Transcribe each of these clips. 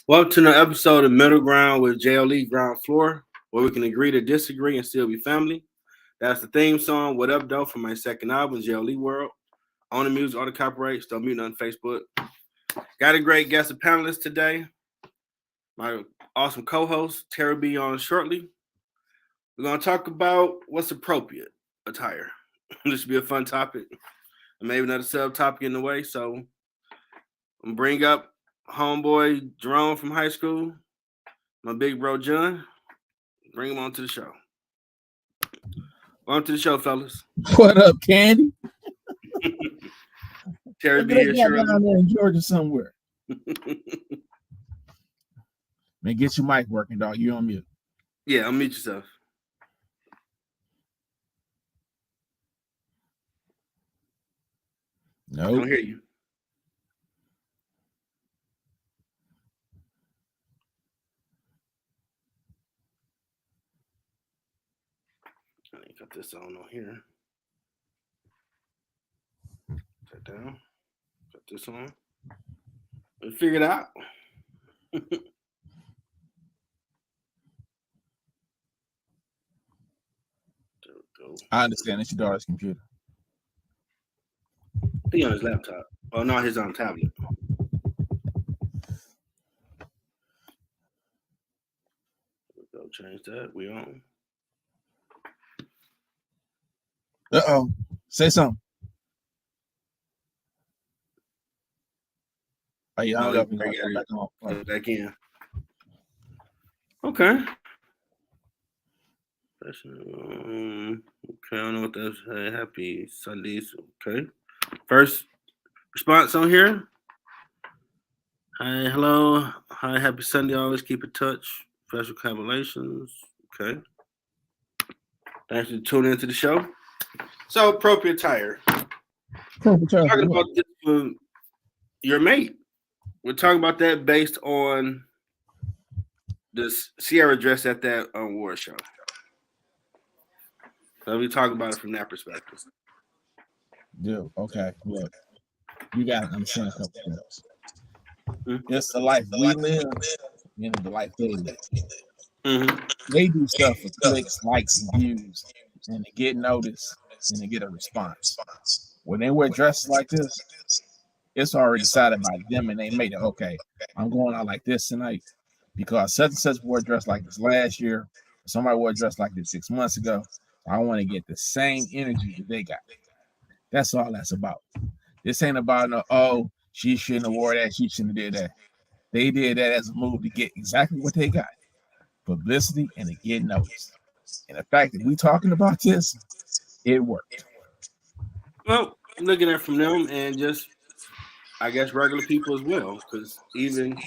Welcome to the episode of Middle Ground with JLE Ground Floor, where we can agree to disagree and still be family. That's the theme song, What Up, Though, from my second album, JLE World. On the music, all the copyright, still muting on Facebook. Got a great guest of panelists today. My awesome co-host, Teri, will be on shortly. We're going to talk about what's appropriate attire. This should be a fun topic. And maybe another subtopic in the way. So I'm going to bring up homeboy Jerome from high school, my big bro John. Bring him on to the show. On to the show, fellas. What up, Candy? Teri B here, sure. Down there in Georgia somewhere. Man, get your mic working, dog. You on mute. Yeah, unmute yourself. No, I don't hear you. I got this on here. That down. Got this on. We figured it out. There we go. I understand it's your daughter's computer. He on his laptop. Oh no, he's on tablet. Go change that. We on. Uh-oh. Say something. Oh, you hung up and got back on. Back in. Okay. Okay, I don't know what that's. Hey, happy Sundays. Okay. First response on here. Hi, hello. Hi, happy Sunday. Always keep in touch. Special collaborations. Okay. Thanks for tuning into the show. So, appropriate attire. Talking about this for your mate. We're talking about that based on the Sierra dress at that award show. So we talk about it from that perspective. Dude, okay. Look, you got to understand a couple things. It's the life we live and the life they live. They do stuff for clicks, likes, and views, and to get noticed and to get a response. When they wear dresses like this, it's already decided by them, and they made it. Okay, I'm going out like this tonight because such and such wore a dress like this last year. Somebody wore a dress like this 6 months ago. I want to get the same energy that they got. That's all that's about. This ain't about no, oh, she shouldn't have wore that. She shouldn't have did that. They did that as a move to get exactly what they got. Publicity and to get noticed. And the fact that we talking about this, it worked. Well, looking at it from them and just, I guess, regular people as well. Because even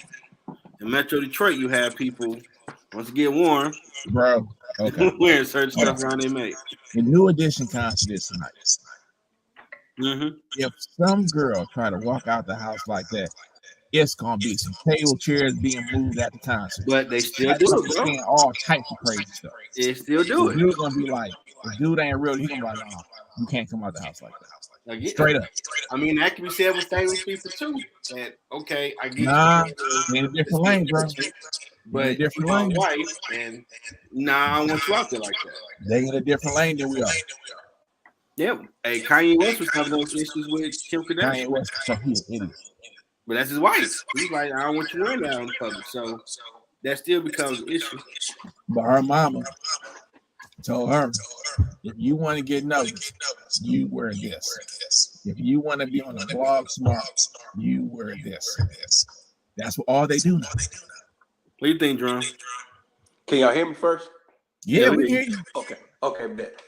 in Metro Detroit, you have people, once it get warm, bro, okay, wearing certain stuff around their mate. The new edition comes to this tonight. If some girl try to walk out the house like that, it's gonna be some table chairs being moved at the concert. But they still do it, bro. All types of crazy stuff. They still do it. Dude's gonna be like, the dude ain't real. He's gonna be like, no, you can't come out the house like that. Straight up. I mean, that can be said with famous people too. That okay, I get in a different lane, bro. But different lane, wife, and I don't want you out there like that. They in a different lane than we are. Yeah, hey, Kanye West was having those issues with Kim Kardashian. Kanye West, so he's an idiot. But that's his wife. He's like, I don't want you wearing that on the public. So that still becomes an issue. But her mama told her, if you want to get noticed, you wear this. If you want to be on the blog smart, you wear this. That's what all they do now. What do you think, Drum? Can y'all hear me first? Yeah, we hear you. Okay, bet.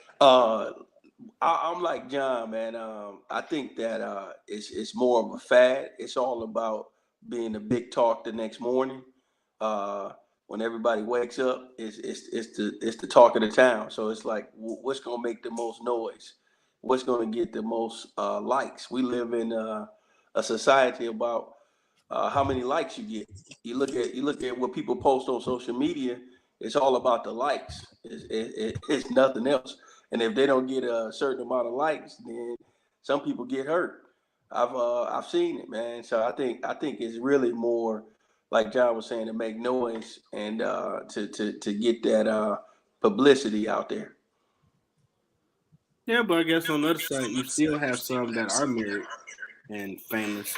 I'm like John, man. I think that it's more of a fad. It's all about being a big talk the next morning. When everybody wakes up, it's the talk of the town. So it's like, what's gonna make the most noise? What's gonna get the most likes? We live in a society about how many likes you get. You look at what people post on social media. It's all about the likes. It's nothing else. And if they don't get a certain amount of likes, then some people get hurt. I've seen it, man. So I think it's really more like John was saying, to make noise and to get that publicity out there. Yeah, but I guess on the other side, you still have some that are married and famous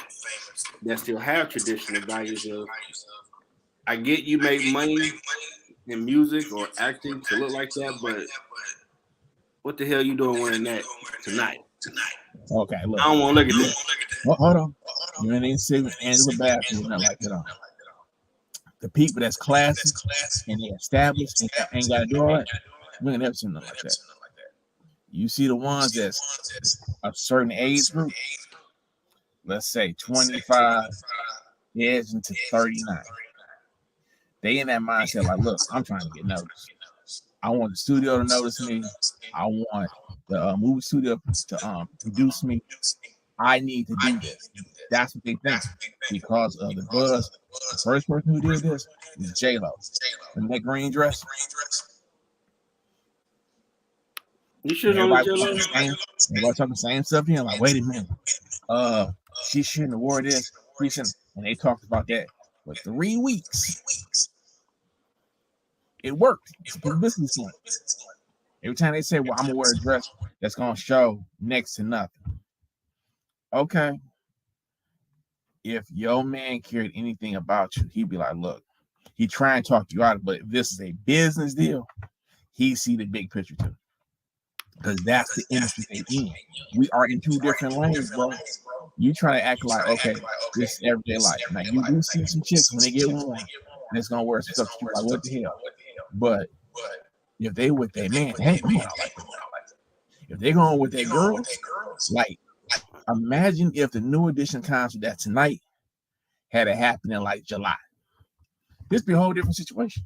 that still have traditional values of. I get you make money in music or acting to look like that, but what the hell you doing wearing that tonight? Okay, look. I don't want to look at that. Well, hold on. You ain't sitting Angela Bassett with nothing like that on. The people that's classy and they established and ain't got to do all that, we ain't never seen nothing like that. You see the ones that's a certain age group, let's say 25 years into 39. They in that mindset like, look, I'm trying to get noticed. I want the studio to notice me. I want the movie studio to produce me. I need to do this. That's what they think because of the buzz. The first person who did this was JLE. In that green dress. You should everybody talking the same stuff here. Like, wait a minute. She shouldn't have wore this. And they talked about that for 3 weeks. It worked. It's a publicity stunt. Every time they say, well, I'm gonna wear a dress that's gonna show next to nothing. Okay. If your man cared anything about you, he'd be like, look, he try and talk you out of it, but if this is a business deal, he see the big picture too. Because that's the industry they in. We are in two different lanes, bro. You try to act like, okay, this is everyday life. Now, you do see some chicks when they get warm, and it's going to wear some stuff. You're like, what the hell? But if they with their man, they ain't going out like that. If they're going with their girls, like, imagine if the New Edition concert that tonight had it happen in like July. This be a whole different situation.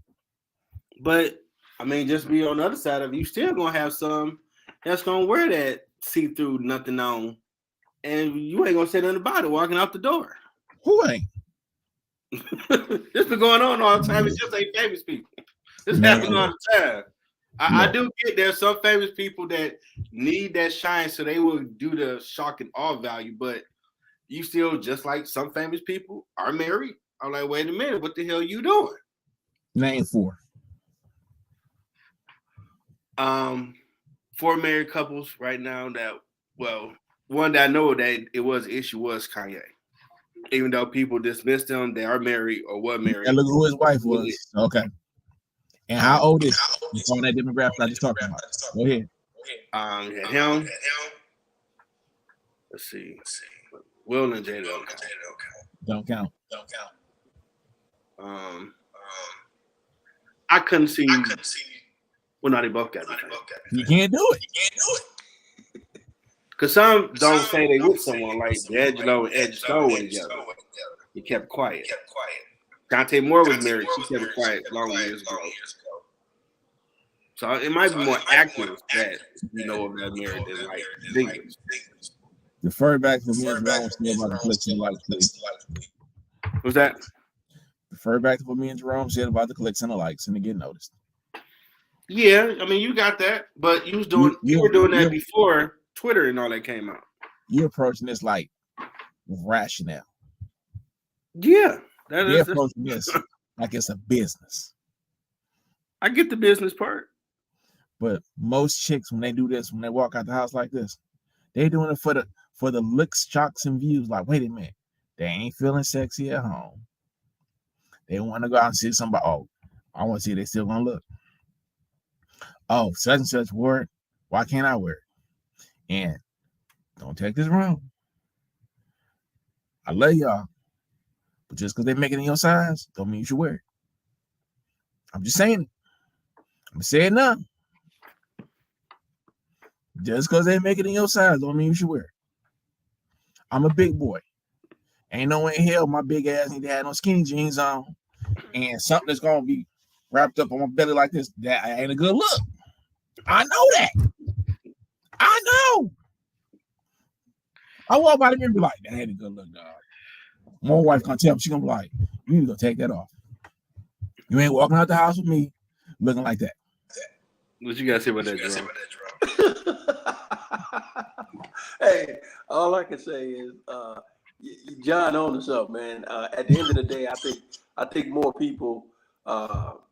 But, I mean, just be on the other side of it. You still going to have some that's going to wear that see-through nothing on. And you ain't going to say nothing about it walking out the door. Who ain't? This been going on all the time. It just ain't famous people. This happens all the time. I do get there's some famous people that need that shine, so they will do the shock and awe value. But you still, just like some famous people, are married. I'm like, wait a minute, what the hell are you doing? Name 4. 4 married couples right now that, well, one that I know that it was an issue was Kanye. Even though people dismissed them, they are married or were married. And look who his wife was. Okay. And how old is he? On that demographic I just talked about. Go ahead. You had him. Let's see. Will and JLE don't count. I couldn't see. Well, no, they both got it. You can't do it. Because some don't say they with someone like Angelo and Edge Stone together. He kept quiet. Dante Moore was married. She kept quiet long years ago. So it might be more active that you know of that married than like singles. Defer back to me and Jerome said about the clicks and the likes, please. What's that? Defer back to what me and Jerome said about the clicks and the likes and to get noticed. Yeah, I mean you got that, but you were doing that before Twitter and all that came out. You're approaching this like with rationale. Yeah, you're approaching this like it's a business. I get the business part. But most chicks, when they do this, when they walk out the house like this, they doing it for the looks, shocks, and views. Like, wait a minute, they ain't feeling sexy at home. They want to go out and see somebody. Oh, I want to see if they still gonna look. Oh, such and such word. Why can't I wear it? And don't take this wrong. I love y'all, but just because they make it in your size, don't mean you should wear it. I'm just saying it. I'm gonna say it now. Just because they make it in your size don't mean you should wear it. I'm a big boy. Ain't no way in hell my big ass need to have no skinny jeans on and something that's gonna be wrapped up on my belly like this. That ain't a good look. I know that. I know. I walk by the mirror and be like, that ain't a good look, dog. My wife gonna tell me, she gonna be like, you need to go take that off. You ain't walking out the house with me looking like that. What you gotta say about that, Jerome? Hey, all I can say is John on us up, man. At the end of the day, I think more people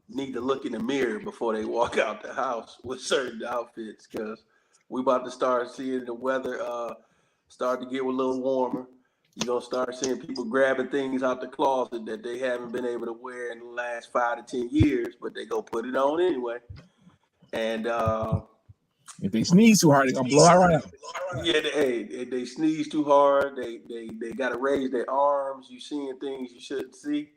need to look in the mirror before they walk out the house with certain outfits, because we about to start seeing the weather start to get a little warmer. You're gonna start seeing people grabbing things out the closet that they haven't been able to wear in the last 5 to 10 years, but they go put it on anyway. And if they sneeze too hard, they're gonna blow out right out. yeah, they sneeze too hard. They gotta raise their arms. You seeing things you shouldn't see.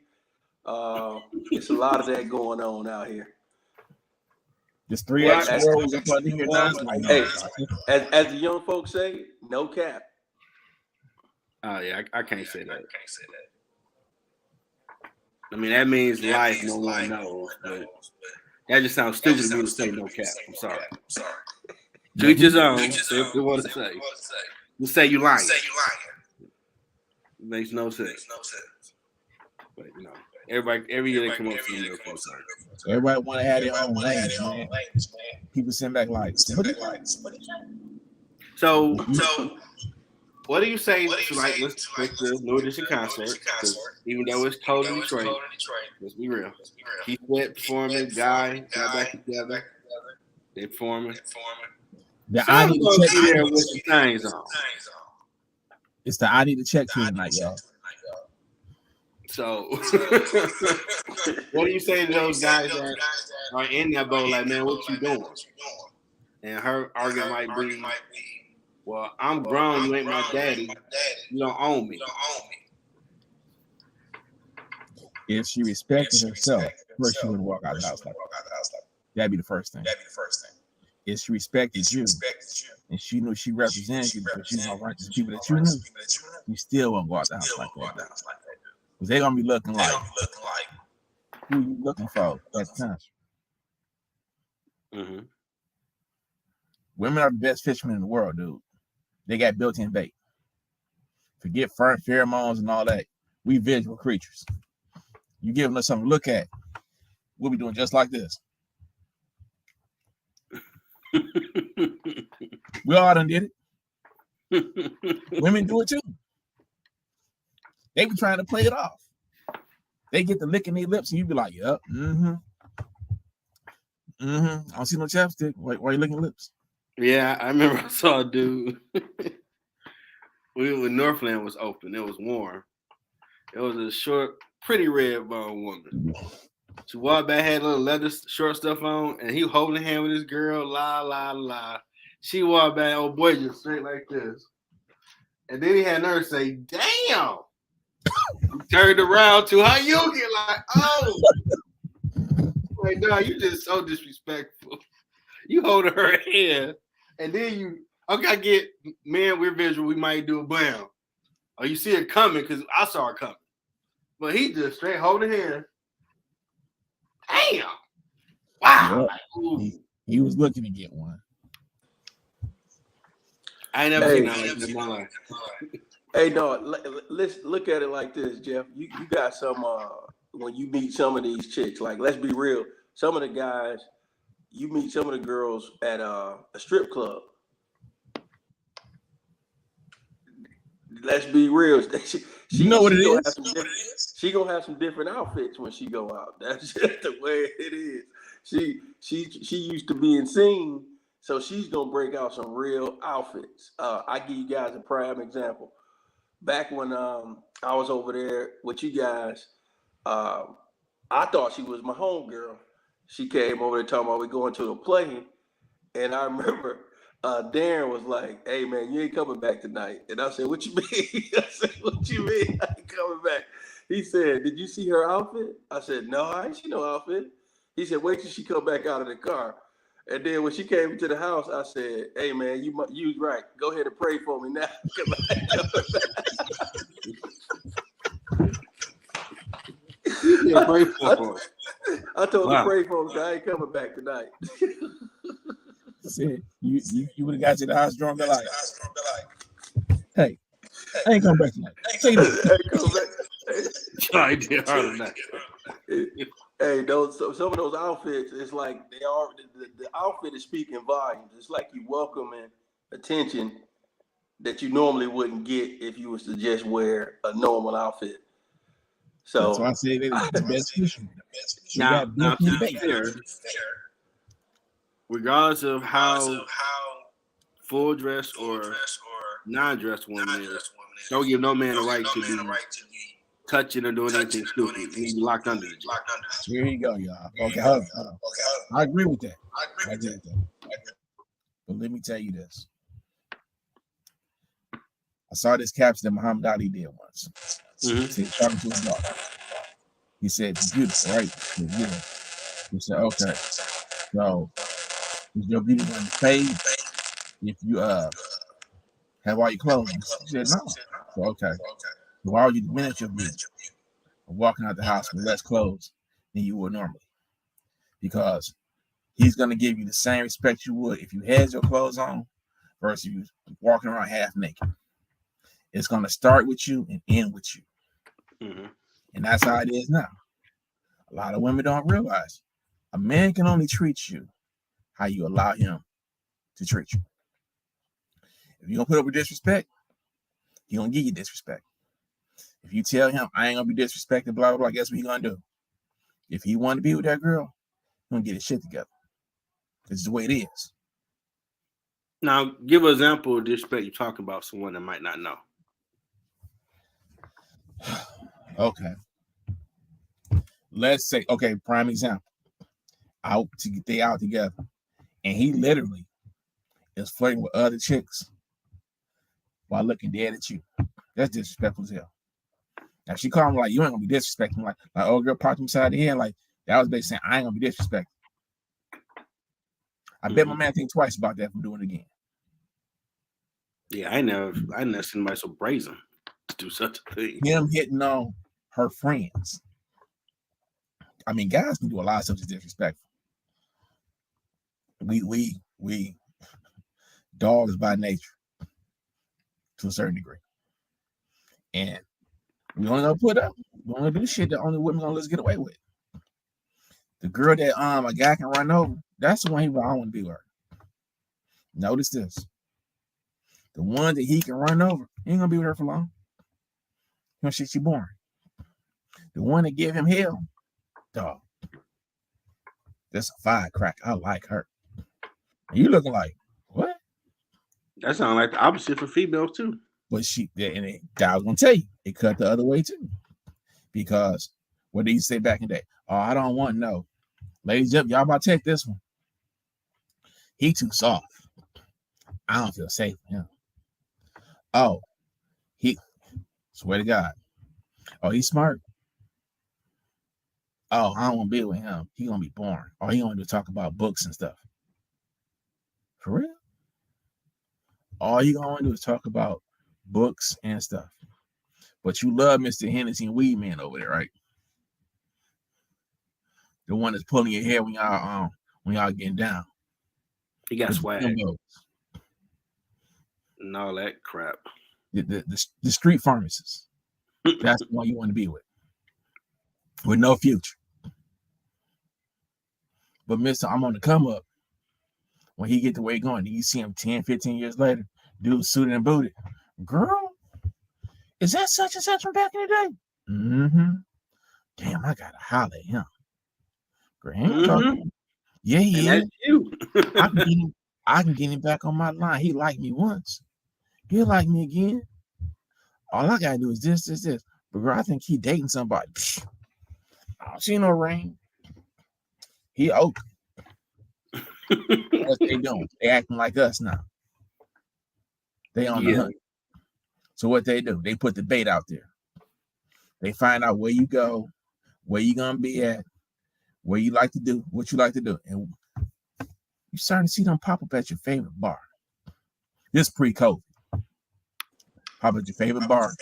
It's a lot of that going on out here. Just 3 extra words up under here now. Hey, as the young folks say, no cap. Oh yeah, I can't say that. I mean, that means life. No one knows, but that just sounds stupid to me to say no cap. I'm sorry. To each his own. Say what you want to say. Just say you lying. It makes no sense. But you know, every year they come up with some new folks. So everybody want to have their own language, man. People send back like, so what do you say to like let's the New Edition concert? Even though it's totally Detroit, let's be real. He quit performing, guy got back together. They performing. I need to check there with the things on. It's the I need to check here tonight, y'all. So what do you say to those guys that are in that boat like, man, what you doing? And her argument might be, well, I'm grown, you ain't my daddy. You don't own me. If she respected herself, first she wouldn't walk out of the house like that. That'd be the first thing. If she respected you and she knew she represented you because she's around the people that you knew, you still won't go out the house like that. Because they're gonna be looking like who you looking for at the time. Mm-hmm. Women are the best fishermen in the world, dude. They got built-in bait. Forget pheromones and all that. We visual creatures. You giving us something to look at, we'll be doing just like this. We all done did it. Women do it too. They be trying to play it off. They get to licking their lips and you be like, yep, I don't see no chapstick. Why are you licking lips? Yeah, I remember I saw a dude. When Northland was open, it was warm. It was a short, pretty red bone woman. She walked back, had a little leather short stuff on, and he holding hand with this girl, la. She walked back, old boy just straight like this. And then he had her say, damn. He turned around to how you get like, oh. Like, no, you just so disrespectful. You holding her hand, and then you, okay, get, man, we're visual, we might do a bam. Or you see it coming, because I saw it coming. But he just straight holding hand. Damn. Wow. Yep. He was looking to get one. I ain't never seen that like in my life. Hey, no, let's look at it like this, Jeff. You got some, when you meet some of these chicks, like, let's be real. Some of the guys, you meet some of the girls at a strip club. Let's be real. You know what it is? She gonna have some different outfits when she go out. That's just the way it is. She used to being seen, so she's gonna break out some real outfits. I give you guys a prime example. Back when I was over there with you guys, I thought she was my homegirl. She came over there talking about we going to a play, and I remember Darren was like, hey man, you ain't coming back tonight. And I said, what you mean? I said, what you mean I ain't coming back? He said, did you see her outfit? I said, no, I ain't see no outfit. He said, wait till she come back out of the car. And then when she came into the house, I said, hey man, you was right. Go ahead and pray for me now. I told her to pray for me. I ain't coming back tonight. Said, you would have got to the house drunk like, hey, I ain't coming back tonight. Say that. I did harder than that. Hey, some of those outfits, it's like they are the outfit is speaking volumes. It's like you welcoming attention that you normally wouldn't get if you was to just wear a normal outfit. So that's why I say they're the best fishermen. They Now, got to different be bait. fair, regardless of how full dress or non-dressed woman is, don't give no man a right to be touching or doing anything stupid. You need to be locked under the jail. Here you go, y'all. Okay, hold on. I agree with that. I agree with that. But let me tell you this. I saw this caption that Muhammad Ali did once. He said, talking to his daughter. He said, beautiful, right? He said, yeah. He said, okay. So is your beauty going to fade if you have all your clothes on? She said, no. So okay. So why would you diminish your beauty of walking out the house with less clothes than you would normally? Because he's going to give you the same respect you would if you had your clothes on versus you walking around half naked. It's going to start with you and end with you. And that's how it is now. A lot of women don't realize a man can only treat you how you allow him to treat you. If you don't put up with disrespect, he gonna give you disrespect. If you tell him I ain't gonna be disrespected, blah blah blah, guess what he gonna do? If he want to be with that girl, he gonna get his shit together. It's the way it is. Now, give an example of disrespect you're talking about someone that might not know. Okay. Let's say, okay, prime example. They out together, and he literally is flirting with other chicks while looking dead at you. That's disrespectful as hell. Now she called him like, you ain't gonna be disrespecting, like oh girl popped him side of the head, like that was basically saying I ain't gonna be disrespecting. I bet my man think twice about that from doing it again. Yeah, I never seen somebody so brazen to do such a thing. Him hitting on her friends. I mean, guys can do a lot of stuff that's disrespectful. We dogs by nature to a certain degree. And we only gonna put up, we only do shit that only women gonna let us get away with. The girl that a guy can run over, that's the one I want to be with her. Notice this. The one that he can run over, he ain't gonna be with her for long. You know, she boring. The one that give him hell, dog. That's a firecracker. I like her. You looking like what? That sounds like the opposite for females too. But I was gonna tell you, it cut the other way too. Because what did he say back in the day? Oh, I don't want no. Ladies, y'all about to take this one. He too soft. I don't feel safe with him. Oh, he swear to God. Oh, he's smart. Oh, I don't want to be with him. He gonna be boring. Oh, he gonna talk about books and stuff. For real? All you gonna do is talk about books and stuff. But you love Mr. Hennessy and Weed Man over there, right? The one that's pulling your hair when y'all getting down. He got swag and all that crap. The street pharmacist. That's the one you want to be with no future. But I'm on the come up. When he get the way going, you see him 10, 15 years later, dude suited and booted. Girl, is that such and such from back in the day? Mm-hmm. Damn, I gotta holler at him. Girl, yeah, he is. You. I can get him back on my line. He liked me once. He'll like me again. All I gotta do is this. But girl, I think he dating somebody. Psh, I don't see no ring. He open. What they doing? They acting like us now. They on the hunt. So what they do? They put the bait out there. They find out where you go, where you gonna be at, where you like to do, what you like to do. And you starting to see them pop up at your favorite bar. This pre-COVID. Pop at your favorite bar,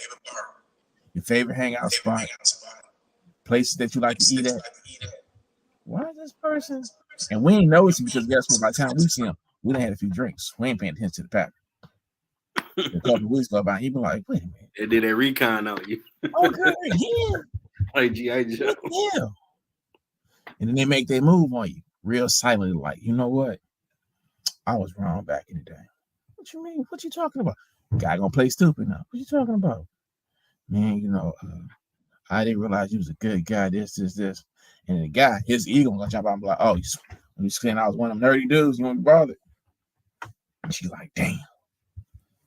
your favorite hangout spot, places that you like to eat at. Why is this person? And we ain't noticing because guess what? By the time we see him, we done had a few drinks. We ain't paying attention to the pack. A couple of weeks go by, he be like, wait a minute. They did a recon on you. Oh, good. Yeah. Like G.I. Joe. Yeah. And then they make their move on you real silently, like, you know what? I was wrong back in the day. What you mean? What you talking about? Guy gonna play stupid now. What you talking about? Man, I didn't realize you was a good guy, this. And the guy, his ego gonna jump out and be like, oh, you saying I was one of them nerdy dudes, you won't be bothered. And she's like, damn.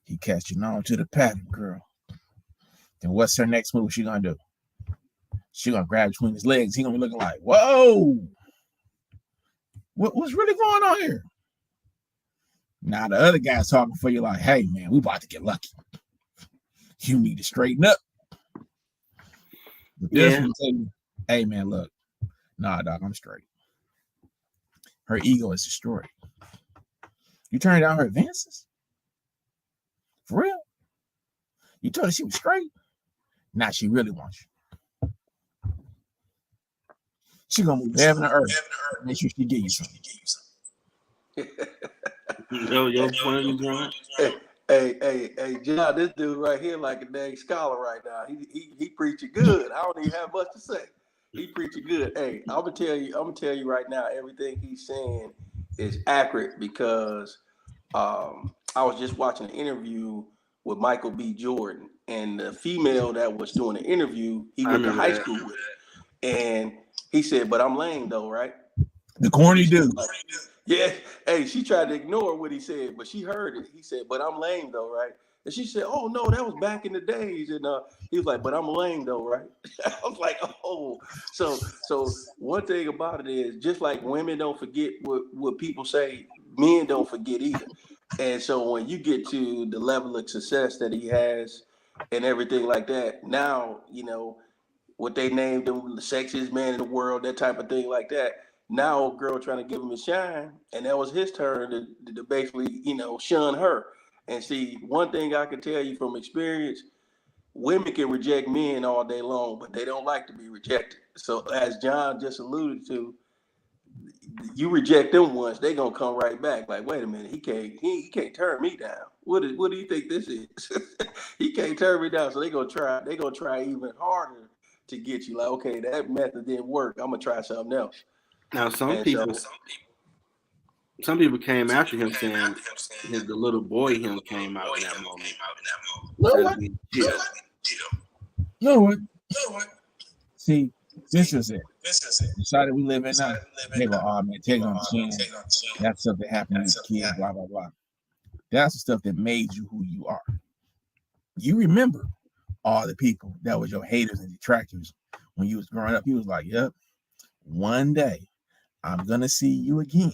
He catching on to the pattern, girl. Then what's her next move she gonna do? She gonna grab between his legs. He gonna be looking like, whoa. What's really going on here? Now the other guy's talking for you like, hey man, we about to get lucky. You need to straighten up. But this one tell you, hey man, look, nah, dog, I'm straight. Her ego is destroyed. You turned down her advances? For real? You told her she was straight? Now she really wants you. She gonna move heaven and earth. Make sure she give you something. Your point of view, John? Hey, John, this dude right here like a dang scholar right now. He preaching good. I don't even have much to say. He preaching good. Hey, I'm gonna tell you right now, everything he's saying is accurate because I was just watching an interview with Michael B. Jordan, and the female that was doing the interview, he went to high school with, and he said, "But I'm lame though, right?" The corny dude. Yeah. Hey, she tried to ignore what he said, but she heard it. He said, "But I'm lame though, right?" And she said, "Oh no, that was back in the days." And he was like, "But I'm lame though, right?" I was like, "Oh." So one thing about it is, just like women don't forget what people say, men don't forget either. And so when you get to the level of success that he has and everything like that, now what they named him the sexiest man in the world, that type of thing like that. Now, old girl trying to give him a shine, and that was his turn to basically, shun her. And see, one thing I can tell you from experience, women can reject men all day long, but they don't like to be rejected. So, as John just alluded to, you reject them once, they gonna come right back. Like, wait a minute, he can't turn me down. What do you think this is? He can't turn me down, so they gonna try even harder to get you. Like, okay, that method didn't work. I'm gonna try something else. Now, some people came after him saying the little boy him came out in that moment. No what? See, this is it. The side that we live in now, they go, oh man, take it on the chin. That's stuff that happened to kids, blah, blah, blah. That's the stuff that made you who you are. You remember all the people that was your haters and detractors when you was growing up. You was like, yep, one day I'm gonna see you again.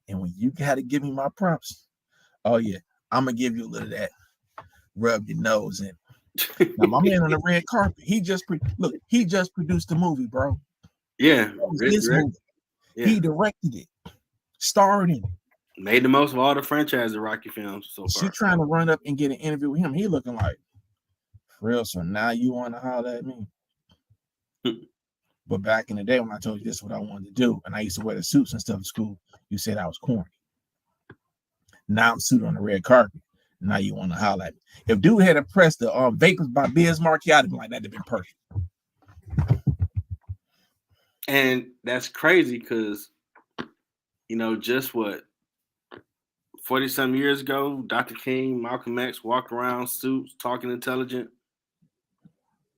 And when you gotta give me my props, oh yeah, I'm gonna give you a little of that. Rub your nose in. Now my man on the red carpet, he just produced the movie, bro. Yeah, this movie. Yeah. He directed it, starred in it. Made the most of all the franchise of Rocky films so far. She trying to run up and get an interview with him. He looking like, for real, so now you want to holler at me? But back in the day when I told you this is what I wanted to do, and I used to wear the suits and stuff in school, you said I was corny. Now I'm suited on the red carpet. Now you want to holler at me. If dude had pressed the Vapors by Biz Markie, I'd have been like, that'd have been perfect. And that's crazy because, just what, 40-some years ago, Dr. King, Malcolm X walked around suits, talking intelligent.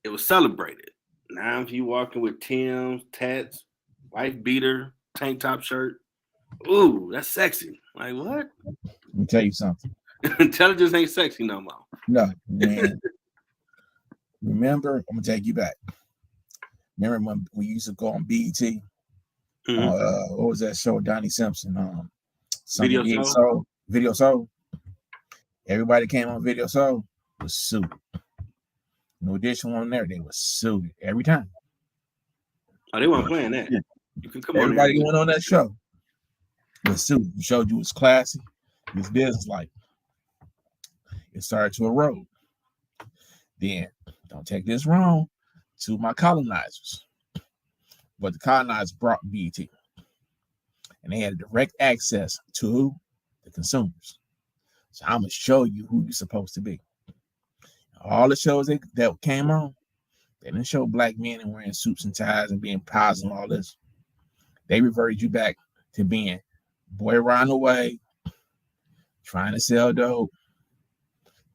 It was celebrated. Now if you walking with Tim's, tats, wife beater, tank top shirt, ooh, that's sexy. Like what? Let me tell you something. Intelligence ain't sexy no more. No, man. Remember, I'm gonna take you back. Remember when we used to go on BET? Mm-hmm. What was that show? Donnie Simpson. Video Soul. Everybody came on Video Soul was suited. No addition on there. They were suited every time. Oh, they weren't playing that. Yeah. You can come Everybody on went on that show was suited. You showed you was classy. It was business-like. It started to erode. Then, don't take this wrong, to my colonizers. But the colonizers brought BET. And they had direct access to the consumers. So I'm going to show you who you're supposed to be. All the shows that came on, they didn't show black men and wearing suits and ties and being positive and all this. They reverted you back to being boy around the way, trying to sell dope,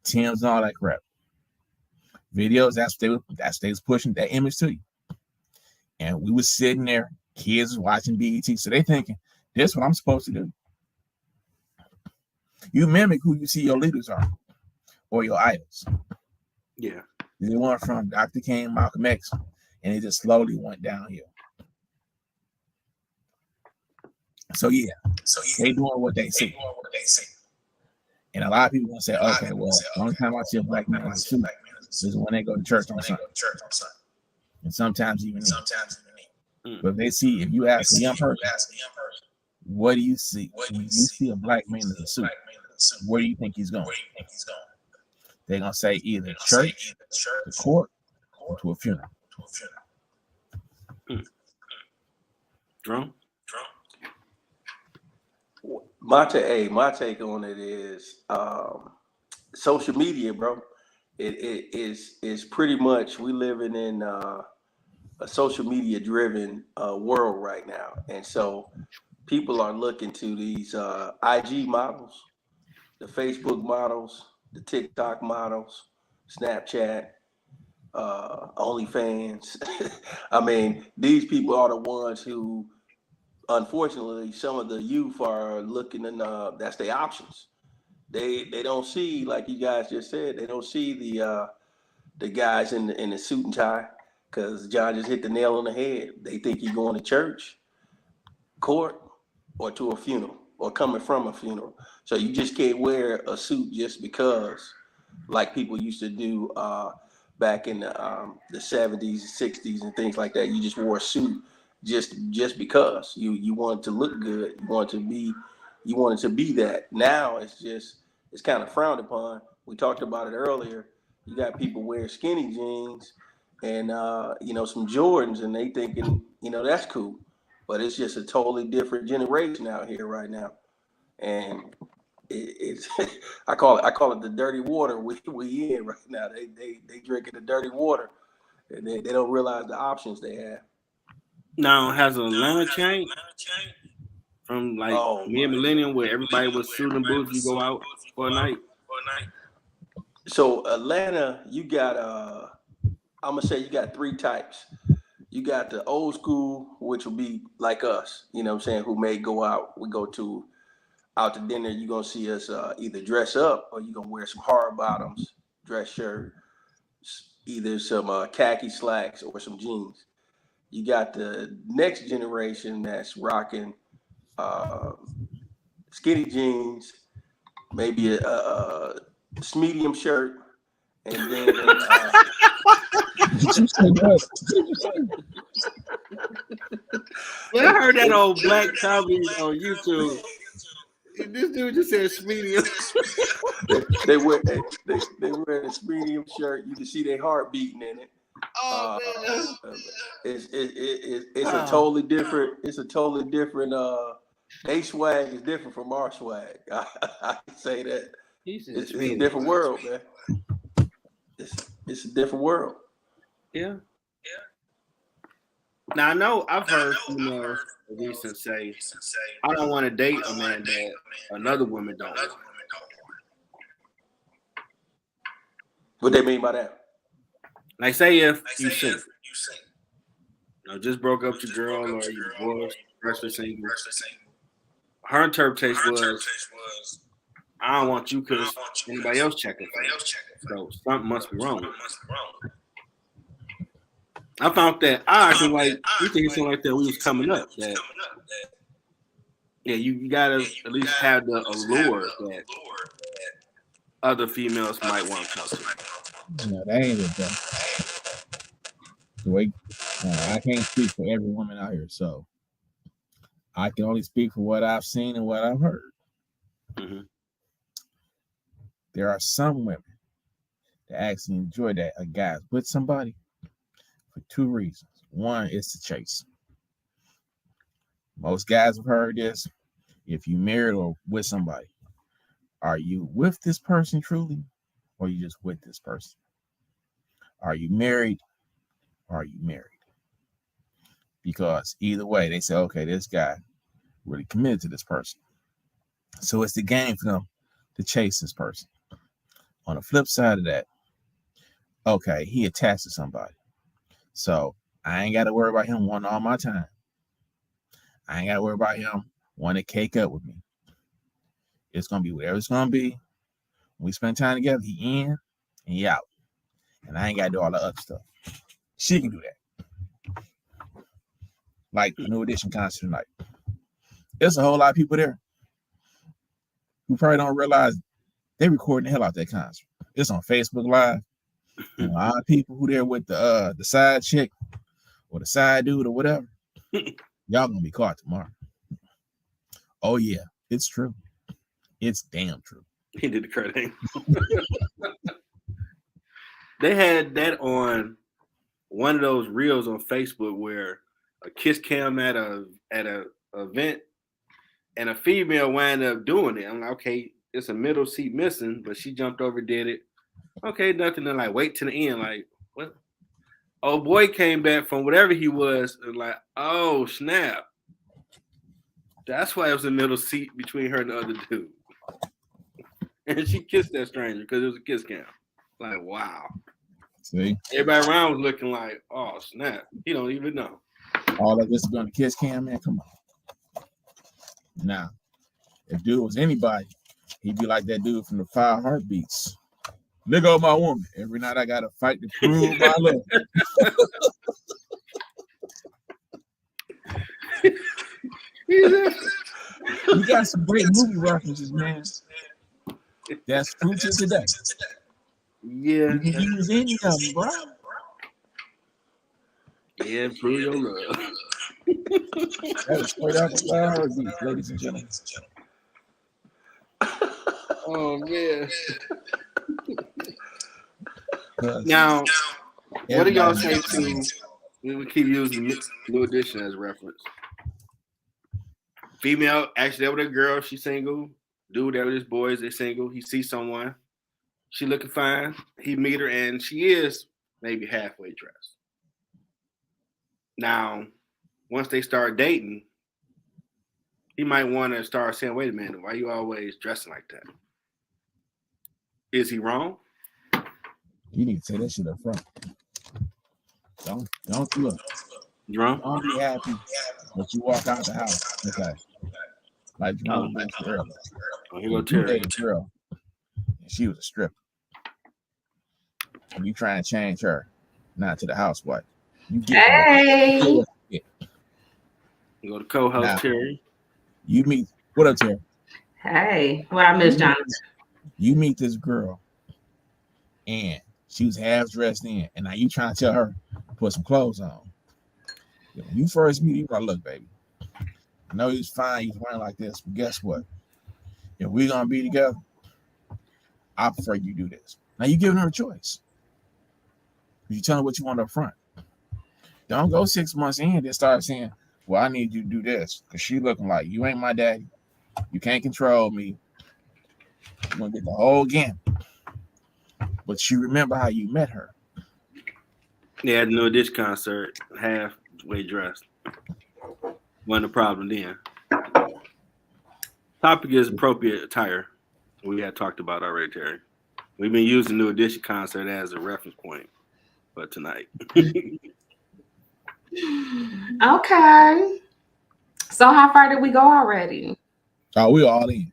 Tim's and all that crap. Videos, that's they was pushing that image to you. And we was sitting there, kids was watching BET, so they thinking, this is what I'm supposed to do. You mimic who you see your leaders are or your idols. Yeah. They went from Dr. King, Malcolm X, and it just slowly went downhill. So yeah, they doing what they see. And a lot of people gonna say, okay, well, the only time I see a black man in a suit is when they go to church on Sunday. And sometimes even me. But if you ask a young person, what do you see? When you see a black man in a suit, where do you think he's going? They're gonna say either church, to court, or to a funeral. Drum? My take on it is social media, bro. It is pretty much, we living in a social media driven world right now, and so people are looking to these IG models, the Facebook models, the TikTok models, Snapchat, OnlyFans. I mean, these people are the ones who, unfortunately, some of the youth are looking, and that's their options. They don't see, like you guys just said, they don't see the guys in the suit and tie, because John just hit the nail on the head. They think you're going to church, court, or to a funeral, or coming from a funeral. So you just can't wear a suit just because, like people used to do back in the 70s, 60s, and things like that. You just wore a suit just because you wanted to look good, you wanted to be that. Now it's kind of frowned upon. We talked about it earlier. You got people wearing skinny jeans and some Jordans, and they thinking that's cool, but it's just a totally different generation out here right now, and it's I call it the dirty water we in right now. They drinking the dirty water, and they don't realize the options they have. Now, has Atlanta changed from like mid-millennium where everybody was suit and boots, you go out for a night? So Atlanta, you got I'm gonna say you got three types. You got the old school, which will be like us, you know what I'm saying, who may go out. We go out to dinner, you're gonna see us either dress up or you're gonna wear some hard bottoms, dress shirt, either some khaki slacks or some jeans. You got the next generation that's rocking skinny jeans, maybe a medium shirt, and then I heard that old black comedy on YouTube. This dude just said medium. they wear this medium shirt. You can see their heart beating in it. Oh man, it's a totally different. It's a totally different. They swag is different from our swag. I can say that. It's a different world, man. It's a different world. Yeah. Now I know I've heard females recent say, "I don't want to date a man that another woman don't want." What they mean by that? Like, say if you single, just broke up with your girl or you divorced, rest of single. Her interpretation was, "I don't want you because anybody else checking for you. So something must be wrong." I found that I actually like we think something like that we was coming up. That you gotta at least have the allure that other females might want to talk to. No, that ain't it, though. The way I can't speak for every woman out here, so I can only speak for what I've seen and what I've heard. Mm-hmm. There are some women that actually enjoy that a guy's with somebody for two reasons. One is to chase. Most guys have heard this. If you married or with somebody, are you with this person truly, or are you just with this person? Are you married, or are you married? Because either way, they say, okay, this guy really committed to this person. So it's the game for them to chase this person. On the flip side of that, okay, he attached to somebody. So I ain't got to worry about him wanting all my time. I ain't got to worry about him wanting to cake up with me. It's going to be whatever it's going to be. When we spend time together, he in and he out. And I ain't got to do all the other stuff. She can do that. Like the New Edition concert tonight. There's a whole lot of people there who probably don't realize they recording the hell out that concert. It's on Facebook Live. And a lot of people who there with the side chick or the side dude or whatever, y'all gonna be caught tomorrow. Oh yeah, it's true. It's damn true. He did the Kurt Angle. They had that on one of those reels on Facebook where a kiss cam at a event and a female wound up doing it. I'm like, okay, it's a middle seat missing, but she jumped over, did it. Okay, nothing to like wait to the end. Like, what? Oh boy came back from whatever he was and like, oh snap. That's why it was a middle seat between her and the other dude. And she kissed that stranger because it was a kiss cam. Like, wow. See? Everybody around was looking like, oh snap. He don't even know. All of this is going to kiss cam, man. Come on. Now, if dude was anybody, he'd be like that dude from the 5 Heartbeats. Look at my woman. Every night I gotta fight to prove my love. You got some great movie references, man. That's true to today. Yeah. You can use any of them, bro. Yeah, prove your love. That is straight out the 5 Heartbeats, ladies and gentlemen. Oh man. Now, what do y'all say to? We keep using New Edition as a reference. Female, actually, that was a girl. She's single. Dude, that was his boys. They single. He sees someone. She looking fine. He meet her, and she is maybe halfway dressed. Now, once they start dating, he might want to start saying, "Wait a minute, why you always dressing like that? Is he wrong?" You need to say that shit up front. Don't look. You wrong? Don't be happy, but you walk out the house. Okay. Like you know, earlier. Oh, here go Teri. Girl, and she was a stripper. And you trying to change her, not to the housewife. You get hey. You go to co-host Teri. You meet what up, Teri? Hey, what I missed, Jonathan? You meet this girl, and she was half dressed in, and now you trying to tell her to put some clothes on. When you first meet, you like, look, baby, I know he's fine, he's wearing like this, but guess what? If we're gonna be together, I prefer you do this. Now you giving her a choice. You tell her what you want up front. Don't go 6 months in and start saying, well, I need you to do this, because she looking like you ain't my daddy. You can't control me. You're gonna get the whole gamut. But you remember how you met her. Yeah, at the New Edition concert, halfway dressed. Wasn't a problem then. Topic is appropriate attire. We had talked about already, Teri. We've been using New Edition concert as a reference point for tonight. Okay. So how far did we go already? Oh, we all in.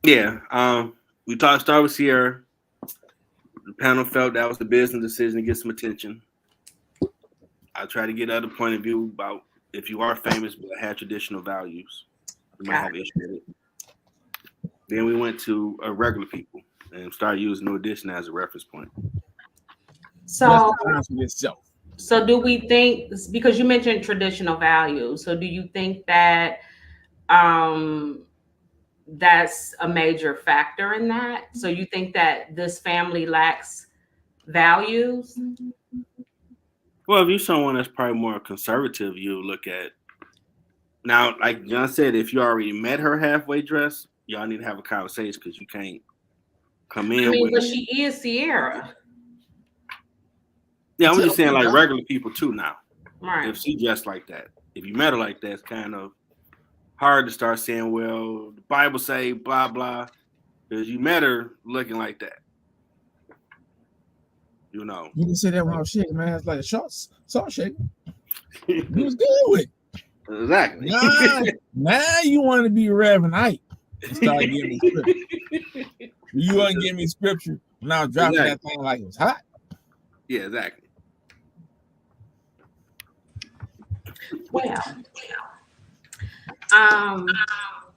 Yeah. We started with Sierra. The panel felt that was the business decision to get some attention. I try to get another point of view about if you are famous but have traditional values, you might have issue with it. Then we went to regular people and started using New Edition as a reference point. So do we think, because you mentioned traditional values, so do you think that that's a major factor in that? So you think that this family lacks values? Well, if you're someone that's probably more conservative, you look at now, like John said, if you already met her halfway dressed, y'all need to have a conversation because you can't come in. I mean, but she is Sierra. Yeah, I'm just saying, like regular people too now. Right. If she dressed like that, if you met her like that, it's kind of hard to start saying, well, the Bible say blah blah, because you met her looking like that. You know. You can say that when I was shaking my ass like a salt shaker. You was good with it. Exactly. Now you want to be Reverend Ike and start giving me scripture. You want to give me scripture when I was dropping that thing like it was hot. Yeah, exactly. Well,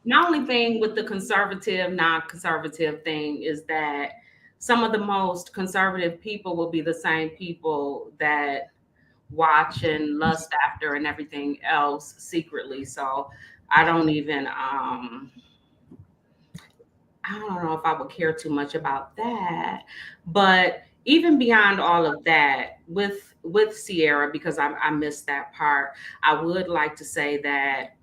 my only thing with the conservative, non-conservative thing is that some of the most conservative people will be the same people that watch and lust after and everything else secretly. So I don't even I don't know if I would care too much about that. But even beyond all of that, with Sierra, because I missed that part, I would like to say that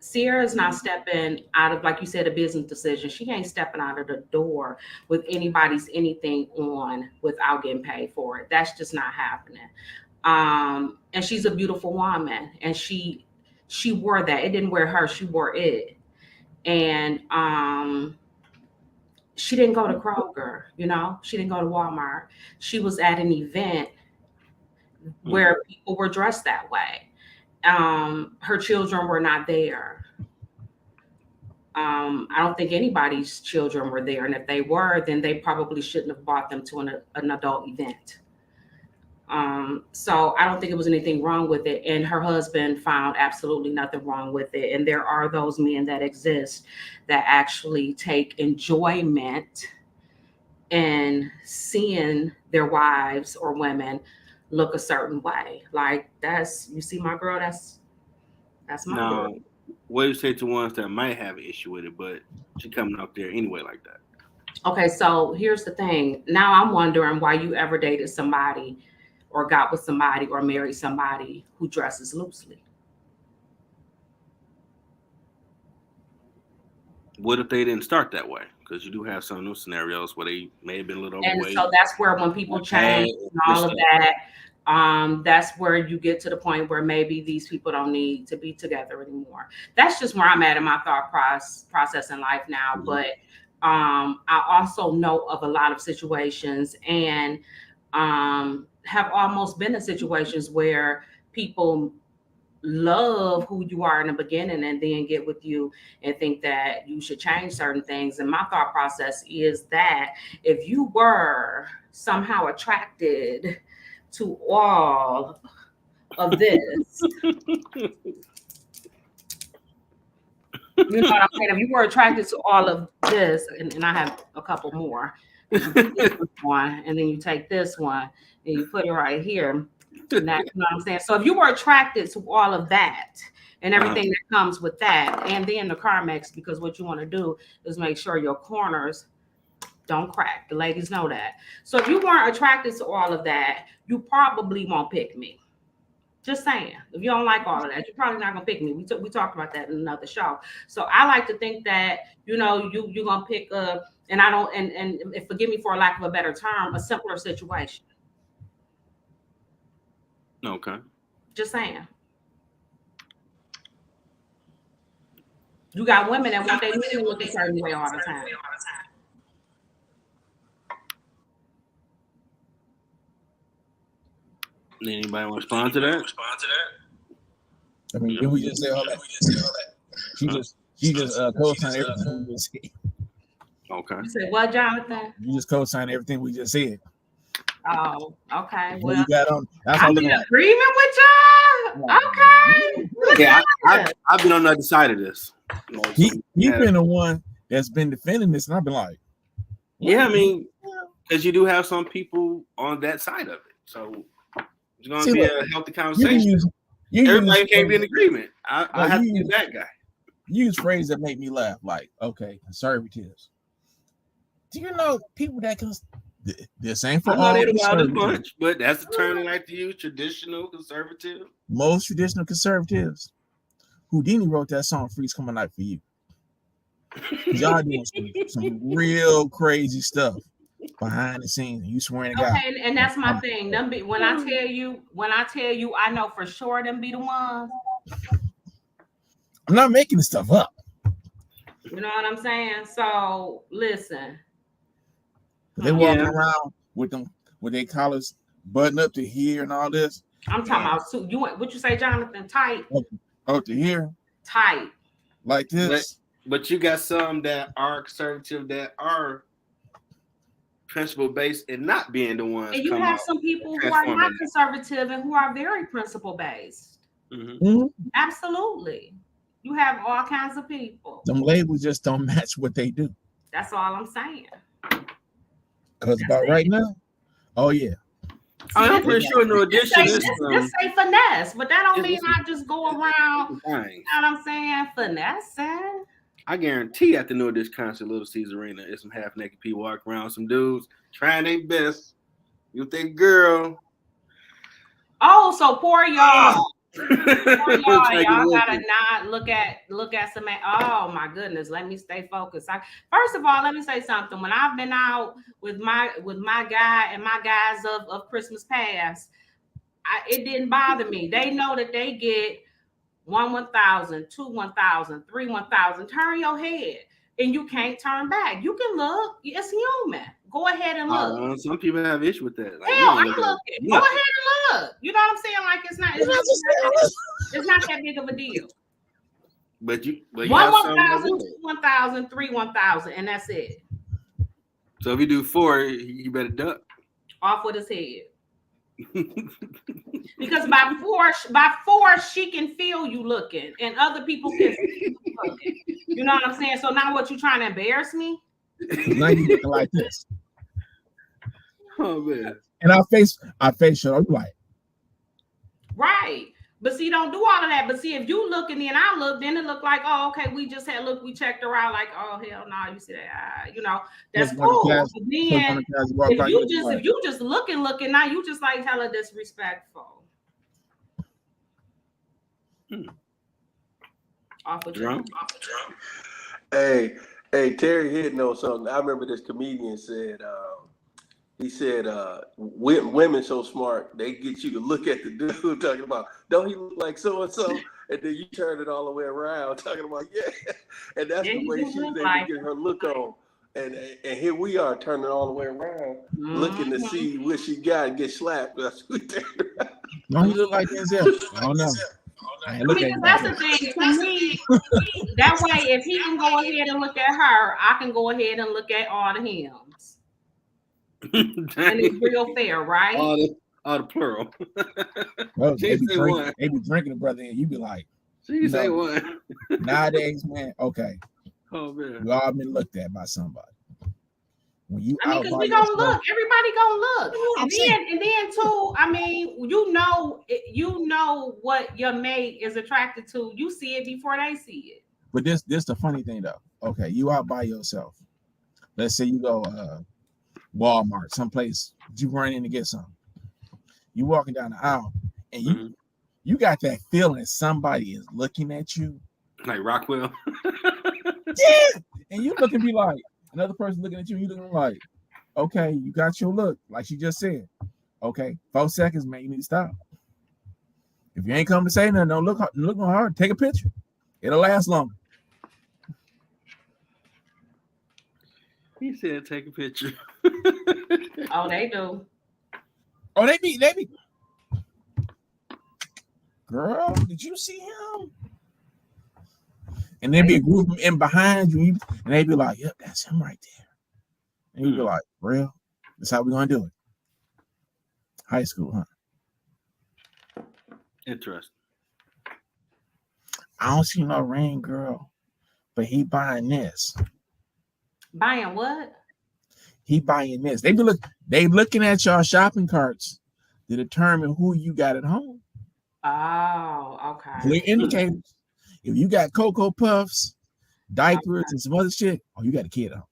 Sierra's not stepping out of, like you said, a business decision. She ain't stepping out of the door with anybody's anything on without getting paid for it. That's just not happening. And she's a beautiful woman, and she wore that. It didn't wear her, she wore it. And she didn't go to Kroger, you know, she didn't go to Walmart. She was at an event where people were dressed that way. Her children were not there. I don't think anybody's children were there. And if they were, then they probably shouldn't have brought them to an adult event. So I don't think it was anything wrong with it. And her husband found absolutely nothing wrong with it. And there are those men that exist that actually take enjoyment in seeing their wives or women look a certain way. Like, you see my girl, that's my girl. What do you say to ones that might have an issue with it, but she coming up there anyway like that? Okay, so here's the thing. Now I'm wondering why you ever dated somebody or got with somebody or married somebody who dresses loosely. What if they didn't start that way? Because you do have some new scenarios where they may have been a little overweight. And so that's where when people change and all of that, that's where you get to the point where maybe these people don't need to be together anymore. That's just where I'm at in my thought process in life now. Mm-hmm. But I also know of a lot of situations and have almost been in situations where people love who you are in the beginning and then get with you and think that you should change certain things. And my thought process is that if you were somehow attracted to all of this, you know what I'm saying? If you were attracted to all of this, and I have a couple more, this one, and then you take this one and you put it right here. And that, you know what I'm saying? So if you were attracted to all of that and everything that comes with that, and then the CarMax, because what you want to do is make sure your corners don't crack. The ladies know that. So if you weren't attracted to all of that, you probably won't pick me. Just saying. If you don't like all of that, you're probably not gonna pick me. We talked about that in another show. So I like to think that, you know, you're gonna pick a, and I don't, and forgive me for a lack of a better term, a simpler situation. Okay. Just saying. You got women that want their men to look a certain way all the time. Anybody want to respond to that? I mean, did we just say all that? She just co-signed everything we just said. Okay. You said what, Jonathan? You just co-signed everything we just said. Oh, okay. Well, you got on. That's I'm in agreement with y'all. Okay. Yeah, I've been on the other side of this. He been the one that's been defending this, and I've been like, yeah, I mean, because you do have some people on that side of it, so it's going to be a healthy conversation. Everybody can't be in agreement. I have to be that guy. Use phrases that make me laugh, like, okay, conservatives. Do you know people that can? This ain't for all. They the wildest bunch, but that's the term they like to use. Traditional conservative. Most traditional conservatives. Houdini wrote that song "Freeze Coming Night for You." Y'all doing some real crazy stuff behind the scenes. You swearing to God. Okay, and that's my thing. Them be, when I tell you, I know for sure them be the ones. I'm not making this stuff up. You know what I'm saying? So listen. They walking around with their collars button up to here and all this. I'm talking about suit. What you say, Jonathan? Tight. Up to here. Tight. Like this. But you got some that are conservative that are principle based and not being the ones. And you have some people who are not conservative and who are very principle based. Absolutely. You have all kinds of people. Them labels just don't match what they do. That's all I'm saying. Because about right now, oh yeah. I'm pretty sure no addition is just say finesse, but that don't mean I just go around. You know what I'm saying? Finessing. I guarantee at the New Edition concert, Little Caesars Arena, there's some half naked people walking around, some dudes trying their best. You think, girl? Oh, so poor y'all. Y'all gotta not look at some. Oh my goodness, let me stay focused. First of all, let me say something. When I've been out with my guy and my guys of Christmas past, it didn't bother me. They know that they get 1,000, 2 1,000, 3 1,000. Turn your head, and you can't turn back. You can look. It's human. Go ahead and look. Some people have issue with that. Like, hell, I'm looking. Go ahead and look. You know what I'm saying? Like it's not that big of a deal. But 1,000, 2 1,000, 3 1,000, and that's it. So if you do 4, you better duck off with his head. Because by four, she can feel you looking, and other people can see you looking. You know what I'm saying? So now, what you trying to embarrass me? Now you looking like this. Oh man! And our face show like right. But see, don't do all of that. But see, if you look and then I look, then it look like, oh, okay, we just had we checked her out. Like, oh hell no, you see that? That's cool. Then if you just looking, now you just like hella disrespectful. Off the drum. Hey, Teri hitting on something. I remember this comedian said. He said, women so smart, they get you to look at the dude talking about, don't he look like so-and-so? And then you turn it all the way around talking about, yeah. And that's the way she was able to get her look on. And here we are turning all the way around, looking to see what she got and get slapped. That's who turned around. Don't he look like Denzel? I don't know. Because that's the thing to me. That way, if he can go ahead and look at her, I can go ahead and look at all the hymns. And it's real fair, right? All the plural. Well, they be drinking the brother, and you be like, she say one. Nowadays, man, okay. Oh man, we all been looked at by somebody. When you because we gonna look, everybody gonna look, and then too. I mean, you know what your mate is attracted to. You see it before they see it. But this the funny thing though. Okay, you out by yourself. Let's say you go Walmart, someplace you run in to get something. You walking down the aisle, and you got that feeling somebody is looking at you, like Rockwell. Yeah, and you look and be like, another person looking at you, you looking like, okay, you got your look, like she just said. Okay, 4 seconds, man, you need to stop. If you ain't come to say nothing, don't look no hard. Take a picture. It'll last longer. He said, "Take a picture." Oh, they do. Oh, they be. Girl, did you see him? And there be a group in behind you, and they be like, "Yep, that's him right there." And you be like, "Real? That's how we gonna do it." High school, huh? Interesting. I don't see no ring, girl, but he buying this. Buying what? He buying this. They looking at y'all shopping carts to determine who you got at home. Oh, okay. Clear indicators. If you got Cocoa Puffs, diapers, and some other shit, oh, you got a kid at home.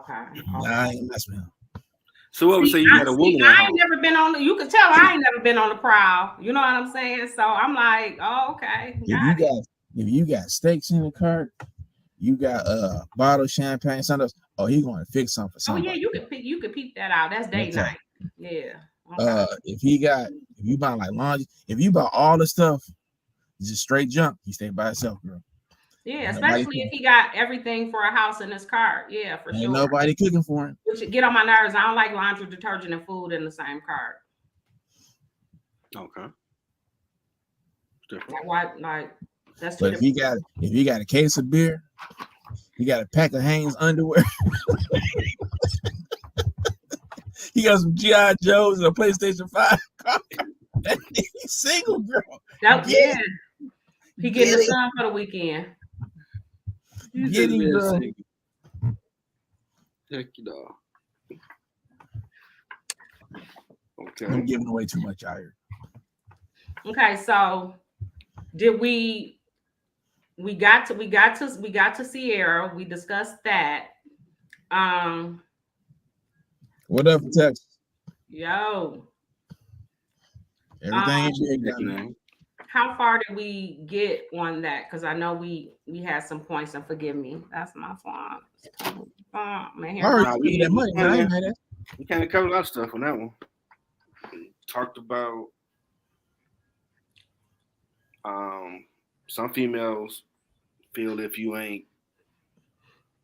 Okay. Nah, I ain't messing with him. So what would say you got a woman at home? I ain't never been on. You can tell I ain't never been on the prowl. You know what I'm saying? So I'm like, oh, okay. If you got steaks in the cart, you got bottle of champagne, something else. Oh, he going to fix something for somebody. Oh yeah, you could peep that out. That's date night. Yeah. Okay. If you buy like laundry, if you buy all the stuff, just straight junk, he stay by himself, girl. Yeah, Nobody especially if he got everything for a house in his car. Yeah, for ain't sure. nobody cooking for him. Which get on my nerves. I don't like laundry detergent and food in the same cart. Okay. Like why? Like that's too But if he got a case of beer, he got a pack of Hanes underwear. He got some G.I. Joes and a PlayStation 5 car. He's single, girl. Yeah. He getting the sun for the weekend. Get him, girl. Check it out. Okay. I'm giving away too much out here. Okay, so did we got to Sierra. We discussed that. What up, Texas? Yo. Everything is big down there. How far did we get on that? Because I know we had some points, and forgive me, that's my fault. We kind of covered a lot of stuff on that one. We talked about some females feel if you ain't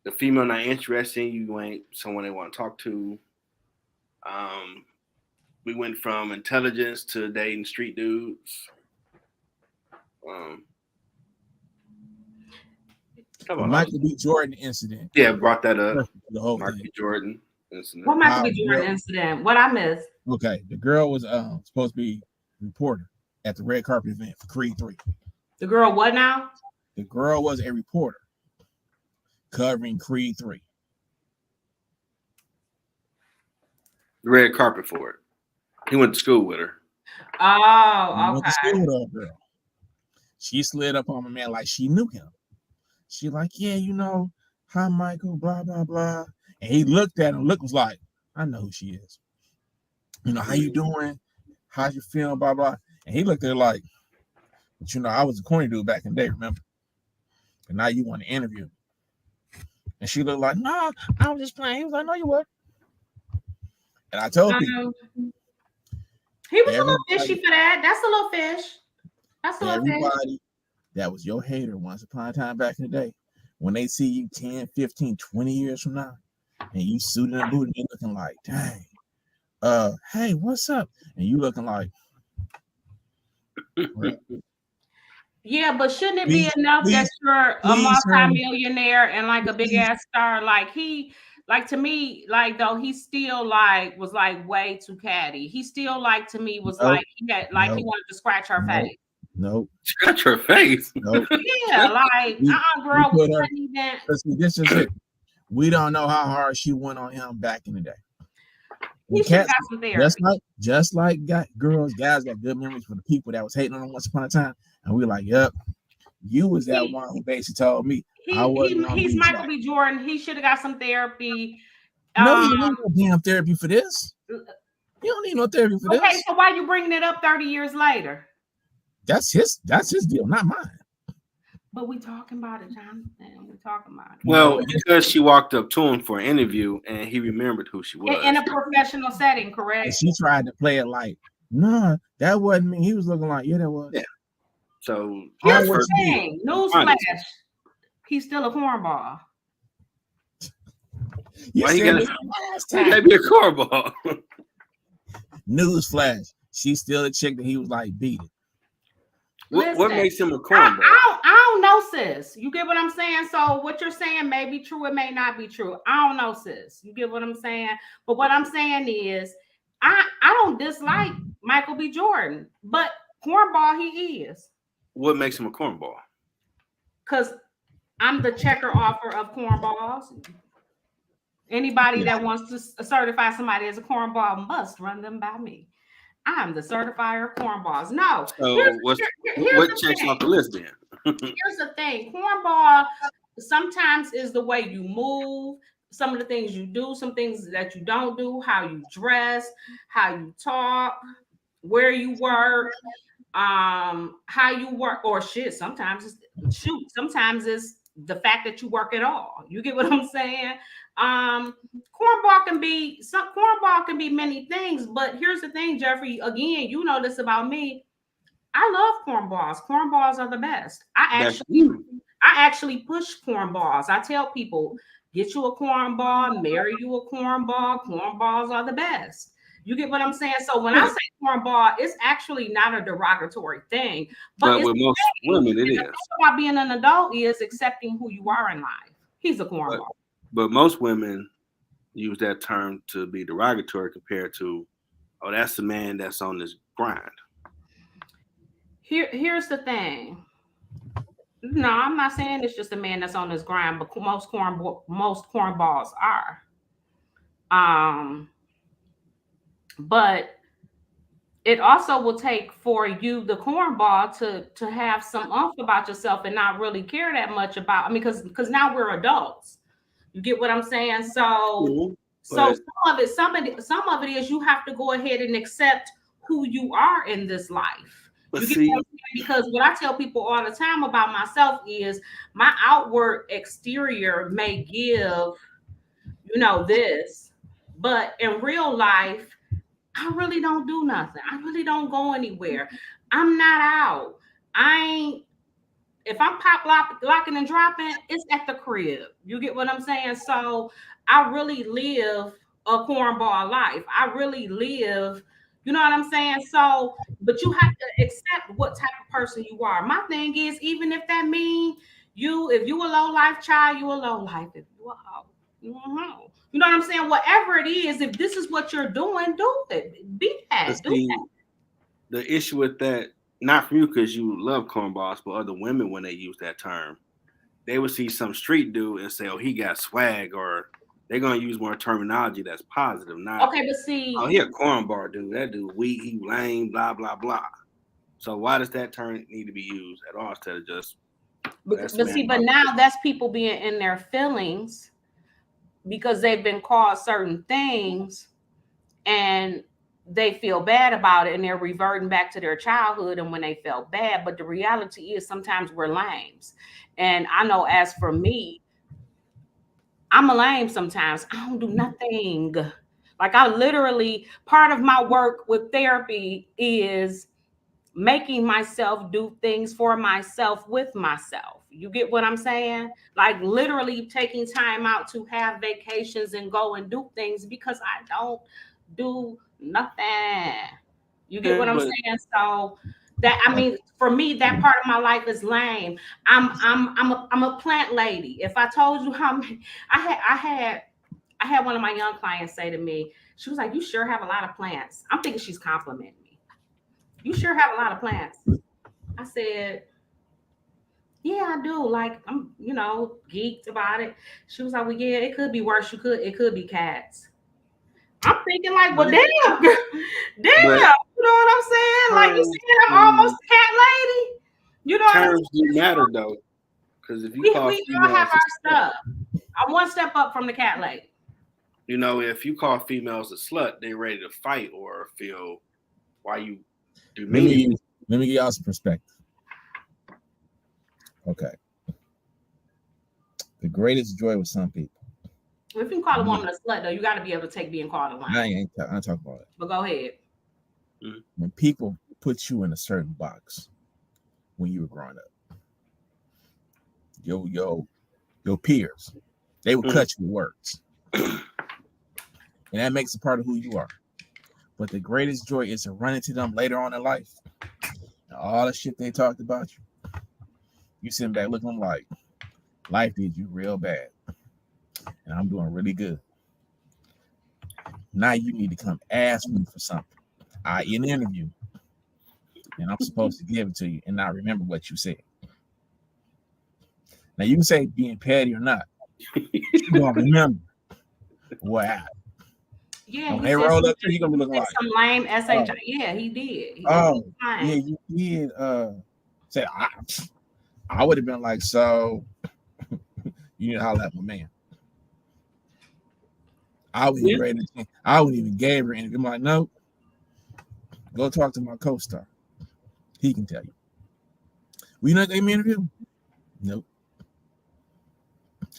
the female not interested in you, you ain't someone they want to talk to. We went from intelligence to dating street dudes. The Michael B. Jordan incident. Yeah, brought that up. The whole Michael thing. B. Jordan incident. What Michael B. Jordan incident? What I missed? Okay, the girl was supposed to be a reporter at the red carpet event for Creed 3. The girl what now? The girl was a reporter covering Creed 3. The red carpet for it. He went to school with her. Oh, Went to school with her girl. She slid up on my man like she knew him. She like, yeah, you know, hi Michael, blah blah blah. And he looked at him. Look was like, I know who she is. You know, how you doing? How's you feeling? Blah blah. And he looked at her like, but you know, I was a corny dude back in the day, remember? And now you want to interview. And she looked like, no, I was just playing. He was like, no, you were. And I told people. He was a little fishy for that. That's a little fish. That's a little fish. Everybody that was your hater once upon a time back in the day, when they see you 10, 15, 20 years from now, and you suited and booted, they looking like, dang, hey, what's up? And you looking like, yeah, but shouldn't it be enough that you're a multi-millionaire and like a big ass star? Like to me, like though he still like was like way too catty. He still like to me was like he had like he wanted to scratch her face. Nope. Scratch her face. Nope. Yeah, like girl, we couldn't even. This is it. We don't know how hard she went on him back in the day. He should have got some therapy. Just like guys got good memories for the people that was hating on him once upon a time, and we were like, yep, you was that one who basically told me he's Michael B. Jordan. He should have got some therapy. No, you don't need no damn therapy for this. You don't need no therapy for this. Okay, so why you bringing it up 30 years later? That's his deal, not mine. But we talking about it, Jonathan. We talking about it. Well, because she walked up to him for an interview and he remembered who she was. In a professional setting, correct? And she tried to play it like, no, that wasn't me. He was looking like, yeah, that was. Yeah. So here's the thing. Newsflash. He's still a cornball. Why he gotta be a cornball? Newsflash. She's still a chick that he was like beating. What makes him a cornball? I don't know, sis. You get what I'm saying? So what you're saying may be true, it may not be true. I don't know, sis. You get what I'm saying? But what I'm saying is, I don't dislike Michael B. Jordan, but cornball he is. What makes him a cornball? Because I'm the checker offer of cornballs. Anybody that wants to certify somebody as a cornball must run them by me. I'm the certifier of cornballs. No. So what checks off the list then? Here's the thing. Cornball sometimes is the way you move, some of the things you do, some things that you don't do, how you dress, how you talk, where you work, how you work, or sometimes it's the fact that you work at all. You get what I'm saying? Cornball can be many things, but here's the thing, Jeffrey. Again, you know this about me. I love cornballs. Cornballs are the best. I actually push cornballs. I tell people, get you a cornball, marry you a cornball. Cornballs are the best. You get what I'm saying? So when I say cornball, it's actually not a derogatory thing, but But it's with most women, it the is. thing about being an adult is accepting who you are in life. He's a cornball. But most women use that term to be derogatory compared to, oh, that's the man that's on this grind. Here's the thing. No, I'm not saying it's just a man that's on this grind, but most cornballs are. But it also will take for you, the cornball, to have some oomph about yourself and not really care that much about. I mean, because now we're adults. You get what I'm saying? So But some of it is you have to go ahead and accept who you are in this life. but You get see, what I'm saying? Because what I tell people all the time about myself is my outward exterior may give, this, but in real life, I really don't do nothing. I really don't go anywhere. I'm not out. I ain't. If I'm locking and dropping, it's at the crib. You get what I'm saying? So I really live a cornball life. I really live, you know what I'm saying? So, but you have to accept what type of person you are. My thing is, even if that means if you a low life child, you a low life. If you a hoe, you a hoe. You know what I'm saying? Whatever it is, if this is what you're doing, do it. Be that. Do see, that. the issue with that, not for you because you love cornballs, but other women when they use that term, they would see some street dude and say, "Oh, he got swag," or they're gonna use more terminology that's positive, not, Okay, but see, "Oh, he a cornball dude. That dude weak, he lame, blah blah blah." So why does that term need to be used at all instead of just but now that's people being in their feelings because they've been called certain things and they feel bad about it and they're reverting back to their childhood and when they felt bad. But the reality is sometimes we're lames. And I know as for me, I'm a lame sometimes. I don't do nothing. Like I literally, part of my work with therapy is making myself do things for myself with myself. You get what I'm saying? Like literally taking time out to have vacations and go and do things because I don't do nothing. You get what I'm saying? So that, I mean, for me, that part of my life is lame. I'm a plant lady. If I told you how many, I had one of my young clients say to me, she was like, "You sure have a lot of plants." I'm thinking she's complimenting me. "You sure have a lot of plants." I said, "Yeah, I do. Like, I'm, geeked about it." She was like, "Well, yeah, it could be worse. It could be cats." I'm thinking like, well, damn, damn. You know what I'm saying? Like you said, I'm almost a cat lady. You know what I'm terms do matter though, because if you saying? call We all females have our stuff. I'm one step up from the cat lady. if you call females a slut, they ready to fight or feel why you do Let me mean. give y'all some perspective. Okay. The greatest joy with some people. If you call a woman a slut, though, you got to be able to take being called a line. I ain't talking about it. But go ahead. When people put you in a certain box when you were growing up, your peers, they would cut you with words. And that makes a part of who you are. But the greatest joy is to run into them later on in life. And all the shit they talked about you sitting back looking like life did you real bad. And I'm doing really good. Now you need to come ask me for something. In an interview. And I'm supposed to give it to you and not remember what you said. Now you can say being petty or not. You don't remember what happened. Yeah, when they roll up to you, gonna be looking like some lame SH. Yeah, he did. Yeah, you did. Say I would have been like, so you need to holler at my man. I wouldn't even gave her anything. I'm like, no, go talk to my co-star. He can tell you. We not gave me an interview? Nope.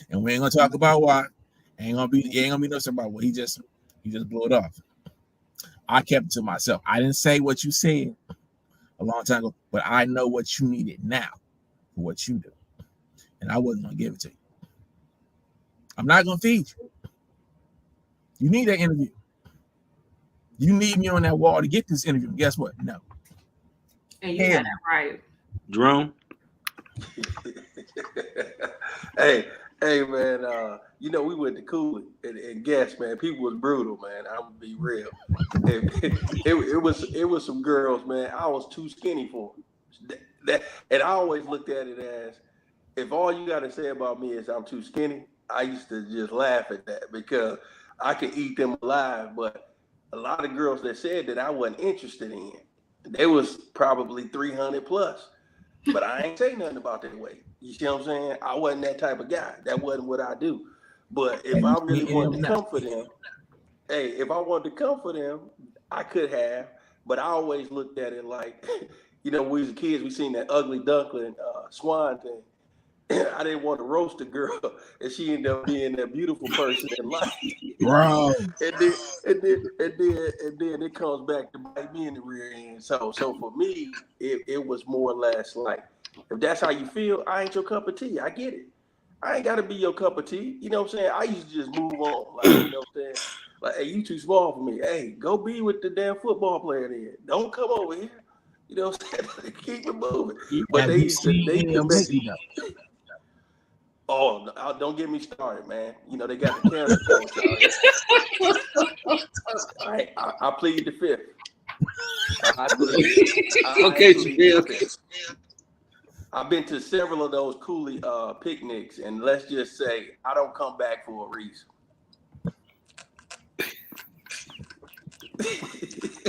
And we ain't gonna talk about why. Ain't gonna be nothing about what he just blew it off. I kept it to myself. I didn't say what you said a long time ago, but I know what you needed now for what you do. and I wasn't gonna give it to you. I'm not gonna feed you. You need that interview. You need me on that wall to get this interview. Guess what? No. And you had that right. Jerome. Hey, man. We went to Cooley and guess, man, people was brutal, man. I'm gonna be real. It was some girls, man. I was too skinny for them. And I always looked at it as, if all you got to say about me is I'm too skinny, I used to just laugh at that because I could eat them alive. But a lot of girls that said that I wasn't interested in, they was probably 300 plus. But I ain't say nothing about that weight. You see what I'm saying? I wasn't that type of guy. That wasn't what I do. But if I really wanted to comfort them, if I wanted to comfort them, I could have. But I always looked at it like, when we was kids, we seen that ugly duckling swan thing. I didn't want to roast a girl, and she ended up being that beautiful person in life. Bro. and then it comes back to bite me in the rear end. So for me, it was more or less like, if that's how you feel, I ain't your cup of tea. I get it. I ain't gotta be your cup of tea. You know what I'm saying? I used to just move on. Like, you know what I'm saying? Like, hey, you too small for me. Hey, go be with the damn football player then. Don't come over here. You know what I'm saying? Keep it moving. But they used to oh, don't get me started, man. They got the cancer coach out here. I plead the fifth. I've been to several of those Cooley picnics, and let's just say I don't come back for a reason.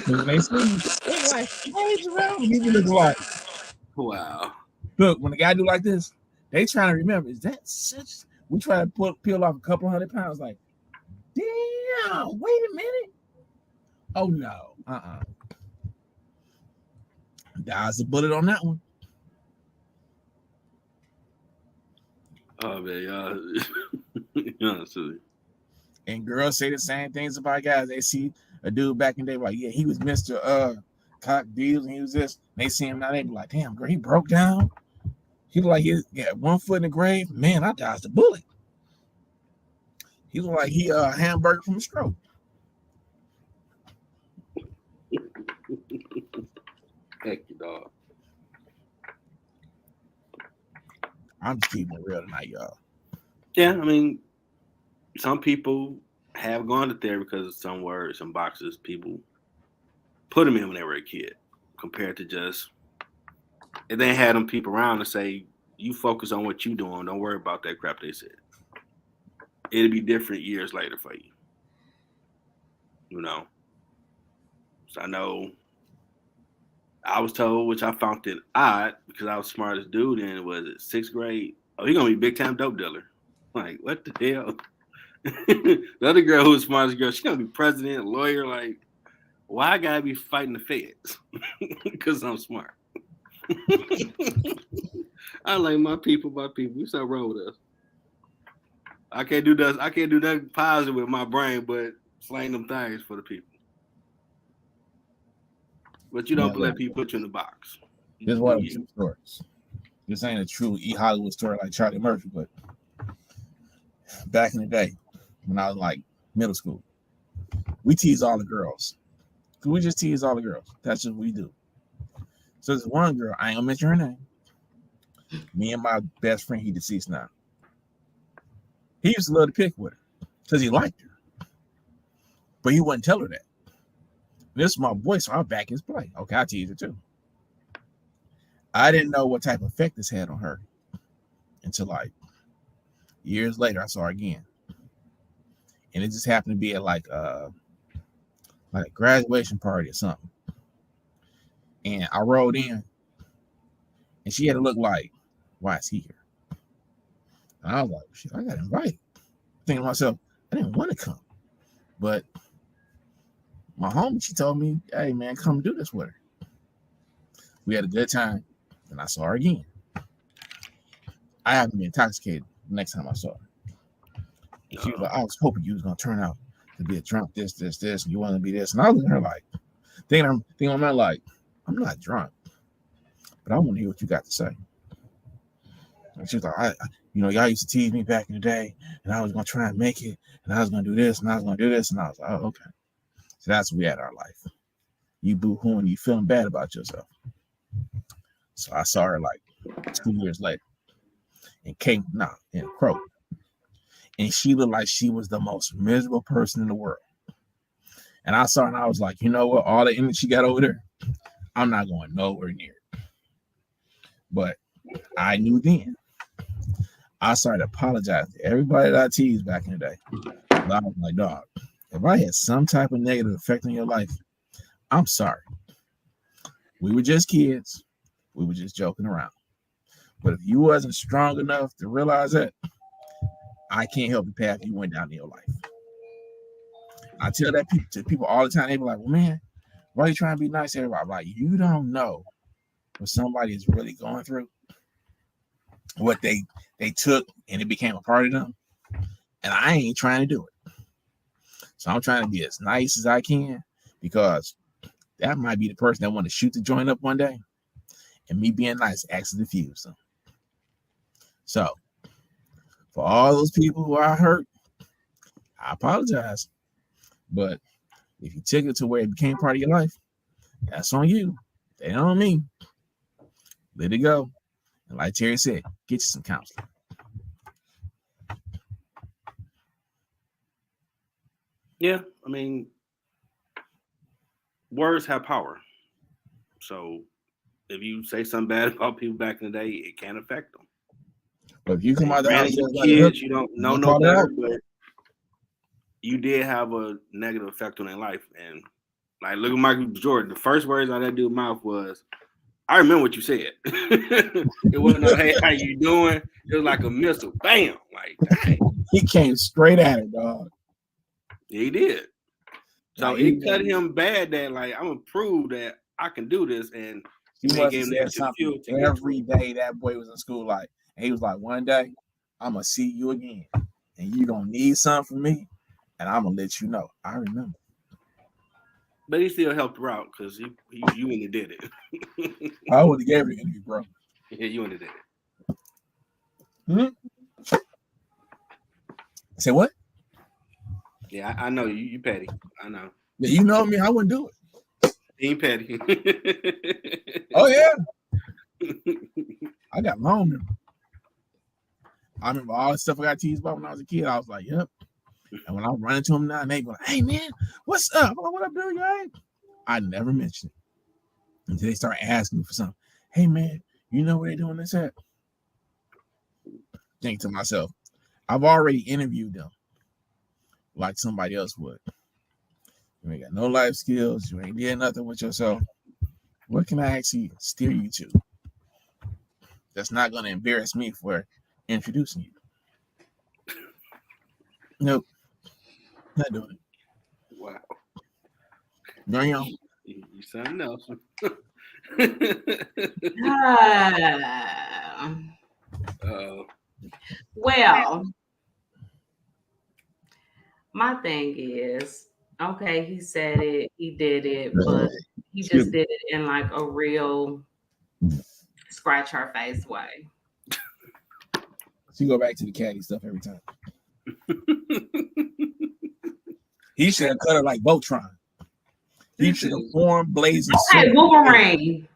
They see, they're like, hey, Jerome, you look like. Wow. Look, when the guy do like this, they trying to remember, is that such? We try to peel off a couple 100 pounds. Like, damn, wait a minute. Oh no, Dodge a bullet on that one. Oh man, honestly. And girls say the same things about guys. They see a dude back in the day, like, yeah, he was Mr. Cock Deals, and he was this. And they see him now, they be like, damn, girl, he broke down. He was like, he got 1 foot in the grave. Man, I dodged a bullet. He was like, he a hamburger from a stroke. Heck you, dog. I'm just keeping it real tonight, y'all. Yeah, I mean, some people have gone to therapy because of some words, some boxes people put them in when they were a kid, compared to just, if they had them people around to say, you focus on what you doing, don't worry about that crap they said. It'll be different years later for you. So I know I was told, which I found it odd because I was the smartest dude in, was it 6th grade? Oh, he's gonna be a big time dope dealer. Like, what the hell? The other girl who was the smartest girl, she's gonna be president, lawyer. Like, why I gotta be fighting the feds? Because I'm smart. I like my people. What's up wrong with us? I can't do nothing positive with my brain, but slang them things for the people. But you don't let people put you in the box. This is one of the true stories. This ain't a true Hollywood story like Charlie Murphy, but back in the day, when I was like middle school, we tease all the girls. We just tease all the girls. That's just what we do. So there's one girl, I ain't gonna mention her name. Me and my best friend, he deceased now. He used to love to pick with her because he liked her. But he wouldn't tell her that. This is my boy, so I'll back his play. Okay, I tease her too. I didn't know what type of effect this had on her until like years later I saw her again. And it just happened to be at like a graduation party or something. And I rolled in and she had to look like, why is he here? And I was like, shit, I got invited. Thinking to myself, I didn't want to come. But my homie, she told me, hey man, come do this with her. We had a good time, and I saw her again. I happened to be intoxicated the next time I saw her. And she was like, I was hoping you was gonna turn out to be a drunk, this, and you want to be this. And I was looking at her like, thinking on my like, I'm not drunk, but I want to hear what you got to say. And she was like, y'all used to tease me back in the day, and I was gonna try and make it, and I was gonna do this, and I was gonna do this, and I was like, oh, okay. So that's what we had our life. You boo-hooing, you feeling bad about yourself. So I saw her like 2 years later in Crow. And she looked like she was the most miserable person in the world. And I saw her and I was like, you know what? All the energy she got over there, I'm not going nowhere near it. But I knew then. I started apologizing to everybody that I teased back in the day. But I was like, dog, if I had some type of negative effect on your life, I'm sorry. We were just kids. We were just joking around. But if you wasn't strong enough to realize that, I can't help the path you went down in your life. I tell that to people all the time. They be like, well, man, why are you trying to be nice to everybody? I'm like, you don't know what somebody is really going through, what they took and it became a part of them. And I ain't trying to do it. So I'm trying to be as nice as I can, because that might be the person that want to shoot the joint up one day, and me being nice actually diffuse them. So for all those people who I hurt, I apologize. But if you took it to where it became part of your life, that's on you. They don't on me. Let it go. And like Teri said, get you some counseling. Yeah, I mean, words have power. So if you say something bad about people back in the day, it can affect them. But if you come out the house, kids, you don't know no better, but you did have a negative effect on their life. And like, look at Michael Jordan. The first words out of that dude's mouth was, I remember what you said. It wasn't no, hey, how you doing? It was like a missile. Bam. Like, dang. He came straight at it, dog. Yeah, he did. So it cut him bad that, like, I'm going to prove that I can do this. And he must have said something every day that boy was in school. Like, and he was like, one day, I'm going to see you again. And you going to need something from me. And I'm going to let you know. I remember. But he still helped her out, because you wouldn't have did it. I would have gave it to you, bro. Yeah, you wouldn't have did it. Mm-hmm. Say what? Yeah, I know you petty. I know. Yeah, you know me. I wouldn't do it. He ain't petty. Oh yeah. I got long memory. I remember all the stuff I got teased about when I was a kid. I was like, yep. And when I run into them now, and they go, hey man, what's up? I'm like, what up, dude? You all right? I never mentioned it until they start asking me for something. Hey man, you know where they doing this at? Think to myself, I've already interviewed them like somebody else would. You ain't got no life skills. You ain't did nothing with yourself. What can I actually steer you to that's not going to embarrass me for introducing you? Nope. Not doing it. Wow. Going on. You something else. Well, my thing is, okay, he said it, he did it, but he just did it in like a real scratch her face way. So you go back to the caddy stuff every time. He should have cut her like Voltron. He should have formed blazing. Okay, Wolverine.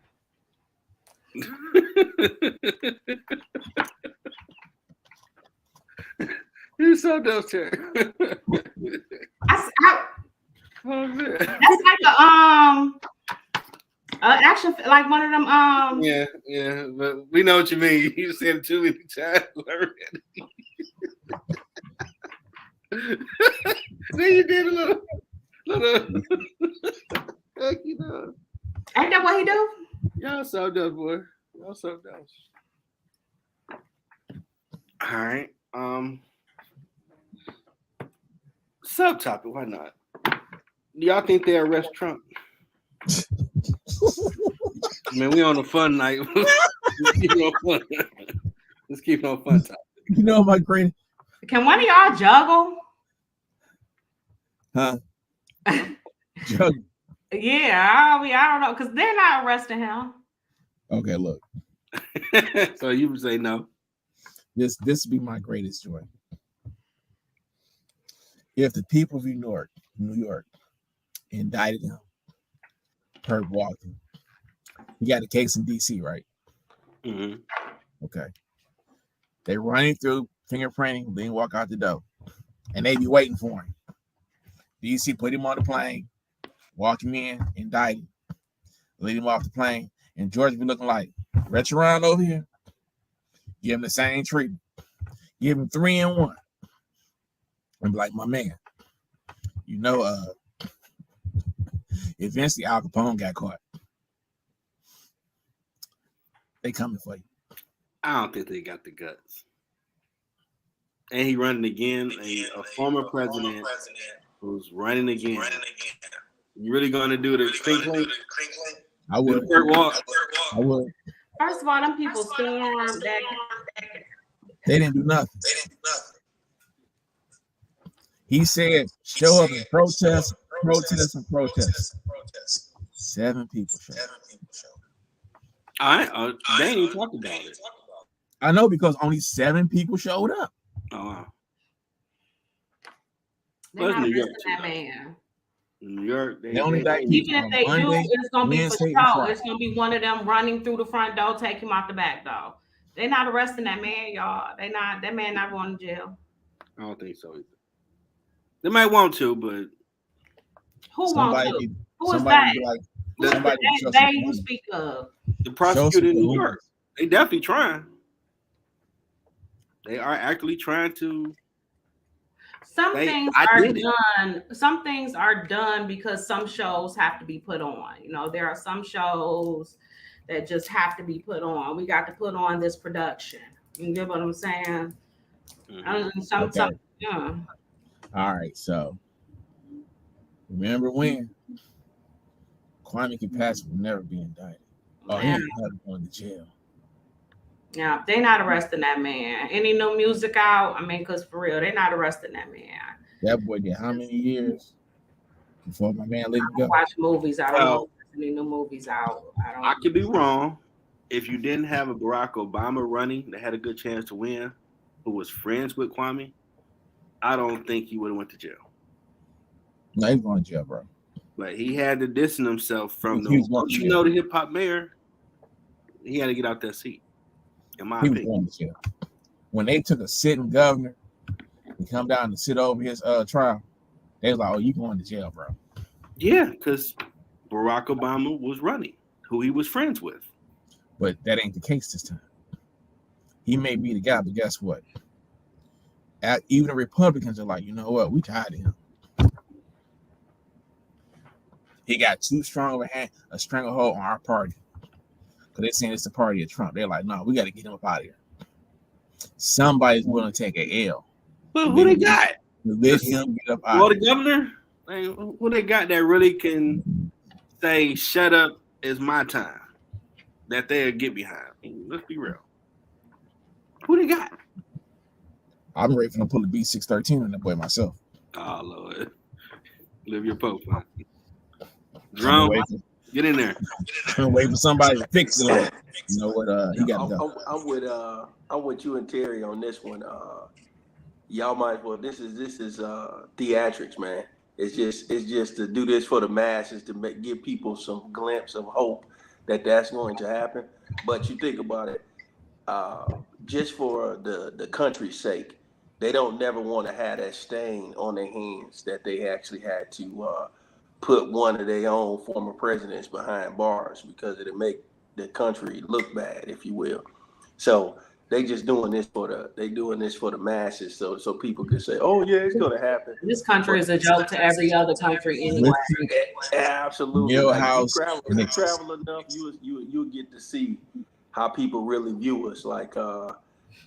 You so dumb, Teri. That's like action, like one of them. Yeah, but we know what you mean. You said it too many times already. Then you did a little. You know. Ain't that what he do? Y'all so dumb, boy. Y'all so dumb. All right. Subtopic. Why not? Do y'all think they arrest Trump? Man, we on a fun night. Let's keep it on fun topic. You know my great. Can one of y'all juggle? Huh? Juggle. Yeah, I don't know, because they're not arresting him. Okay, look. So you would say no? This would be my greatest joy. If the people of New York, indicted him, Herb Walton, he got a case in DC, right? Mm-hmm. Okay. They running through fingerprinting, then walk out the door, and they be waiting for him. DC put him on the plane, walk him in, indict him, lead him off the plane, and George be looking like, retch around over here, give him the same treatment, give him 3 in 1, and be like, my man, eventually Al Capone got caught. They coming for you. I don't think they got the guts. And he running again, a former president who's running again. You really going to do the clean? I would. I would. First of all, them people stormed that. They didn't do nothing. He said, show up and protest. 7 people showed up. They ain't even talked about it. I know, because only 7 people showed up. Oh, wow. They're not arresting that man. New York, they only got even if they do, it's gonna be for show. It's gonna be one of them running through the front door, take him out the back door. They're not arresting that man, y'all. That man not going to jail. I don't think so either. They might want to, but who wants to? Who is that? They you speak of. The prosecutor in New York. They definitely trying. They are actually trying to. Some things are done because some shows have to be put on. There are some shows that just have to be put on. We got to put on this production. You get what I'm saying? Mm-hmm. All right, so remember when Kwame Capacity will never be indicted? Oh, he ain't never going to jail. Yeah, they not arresting that man. Any new music out? Because for real, they not arresting that man. That boy did how many years before my man let him go? Watch movies. I don't know if any new movies out. I could be wrong. If you didn't have a Barack Obama running that had a good chance to win, who was friends with Kwame, I don't think he would have went to jail. No, he's going to jail, bro. But he had to distance himself from the hip hop mayor. He had to get out that seat. In my opinion. Going to jail. When they took a sitting governor and come down and sit over his trial, they was like, "Oh, you going to jail, bro?" Yeah, because Barack Obama was running, who he was friends with. But that ain't the case this time. He may be the guy, but guess what? Even the Republicans are like, you know what? We tired of him. He got too strong of a stranglehold on our party. Because they're saying it's the party of Trump. They're like, no, we got to get him up out of here. Somebody's willing to take an L. But who they got? Let him get up out of here. The governor? Who they got that really can say, shut up, it's my time? That they'll get behind. Let's be real. Who they got? I'm ready for them to pull a B613 on that boy myself. Oh, Lord. Live your pope, man. Drum, get in there. I'm waiting for somebody to fix it. Like, you know what? He got to go. I'm with you and Teri on this one. Y'all might as well. This is theatrics, man. It's just to do this for the masses to give people some glimpse of hope that's going to happen. But you think about it, just for the country's sake, they don't never want to have that stain on their hands that they actually had to put one of their own former presidents behind bars because it'll make the country look bad, if you will. So they just doing this for the masses, so people can say, "Oh yeah, it's gonna happen." This country is a joke to every other country anyway. Absolutely. Your like house. If you travel enough, you'll get to see how people really view us. Like,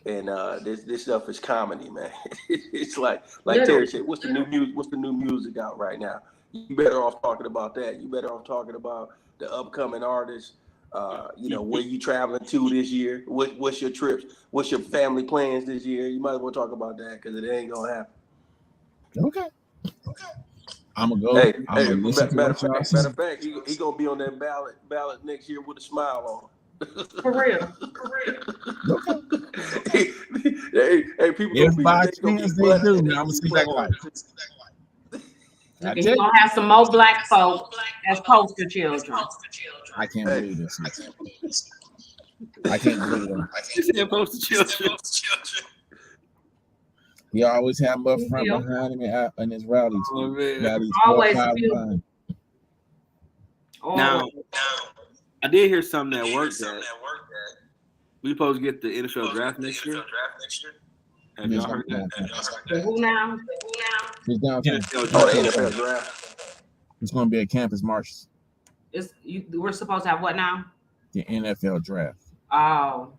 this stuff is comedy, man. It's like Teri said, what's the new music out right now? You better off talking about that. You better off talking about the upcoming artists. Where you traveling to this year? What's your trips? What's your family plans this year? You might as well talk about that because it ain't gonna happen. Okay. I'm gonna go. Matter of fact, he gonna be on that ballot next year with a smile on. For real. Okay. Hey, people If gonna by be gonna be chance they butt do, and I'm they gonna gonna see be back butt alive. I Look, you're tell you, gonna have some more black folk as poster children. I can't Hey. believe this. I can't believe it. You said poster children. He always had him up You front feel? behind him in his rallies. Oh, man. Rallies Always 4 5 feel- behind. Now, Always. I did hear something that worked that we supposed to get the NFL draft next year. Have y'all heard that? So who now? He's downtown. NFL Oh, the draft. NFL draft. It's going to be at Campus Martius. We're supposed to have what now? The NFL draft. Oh,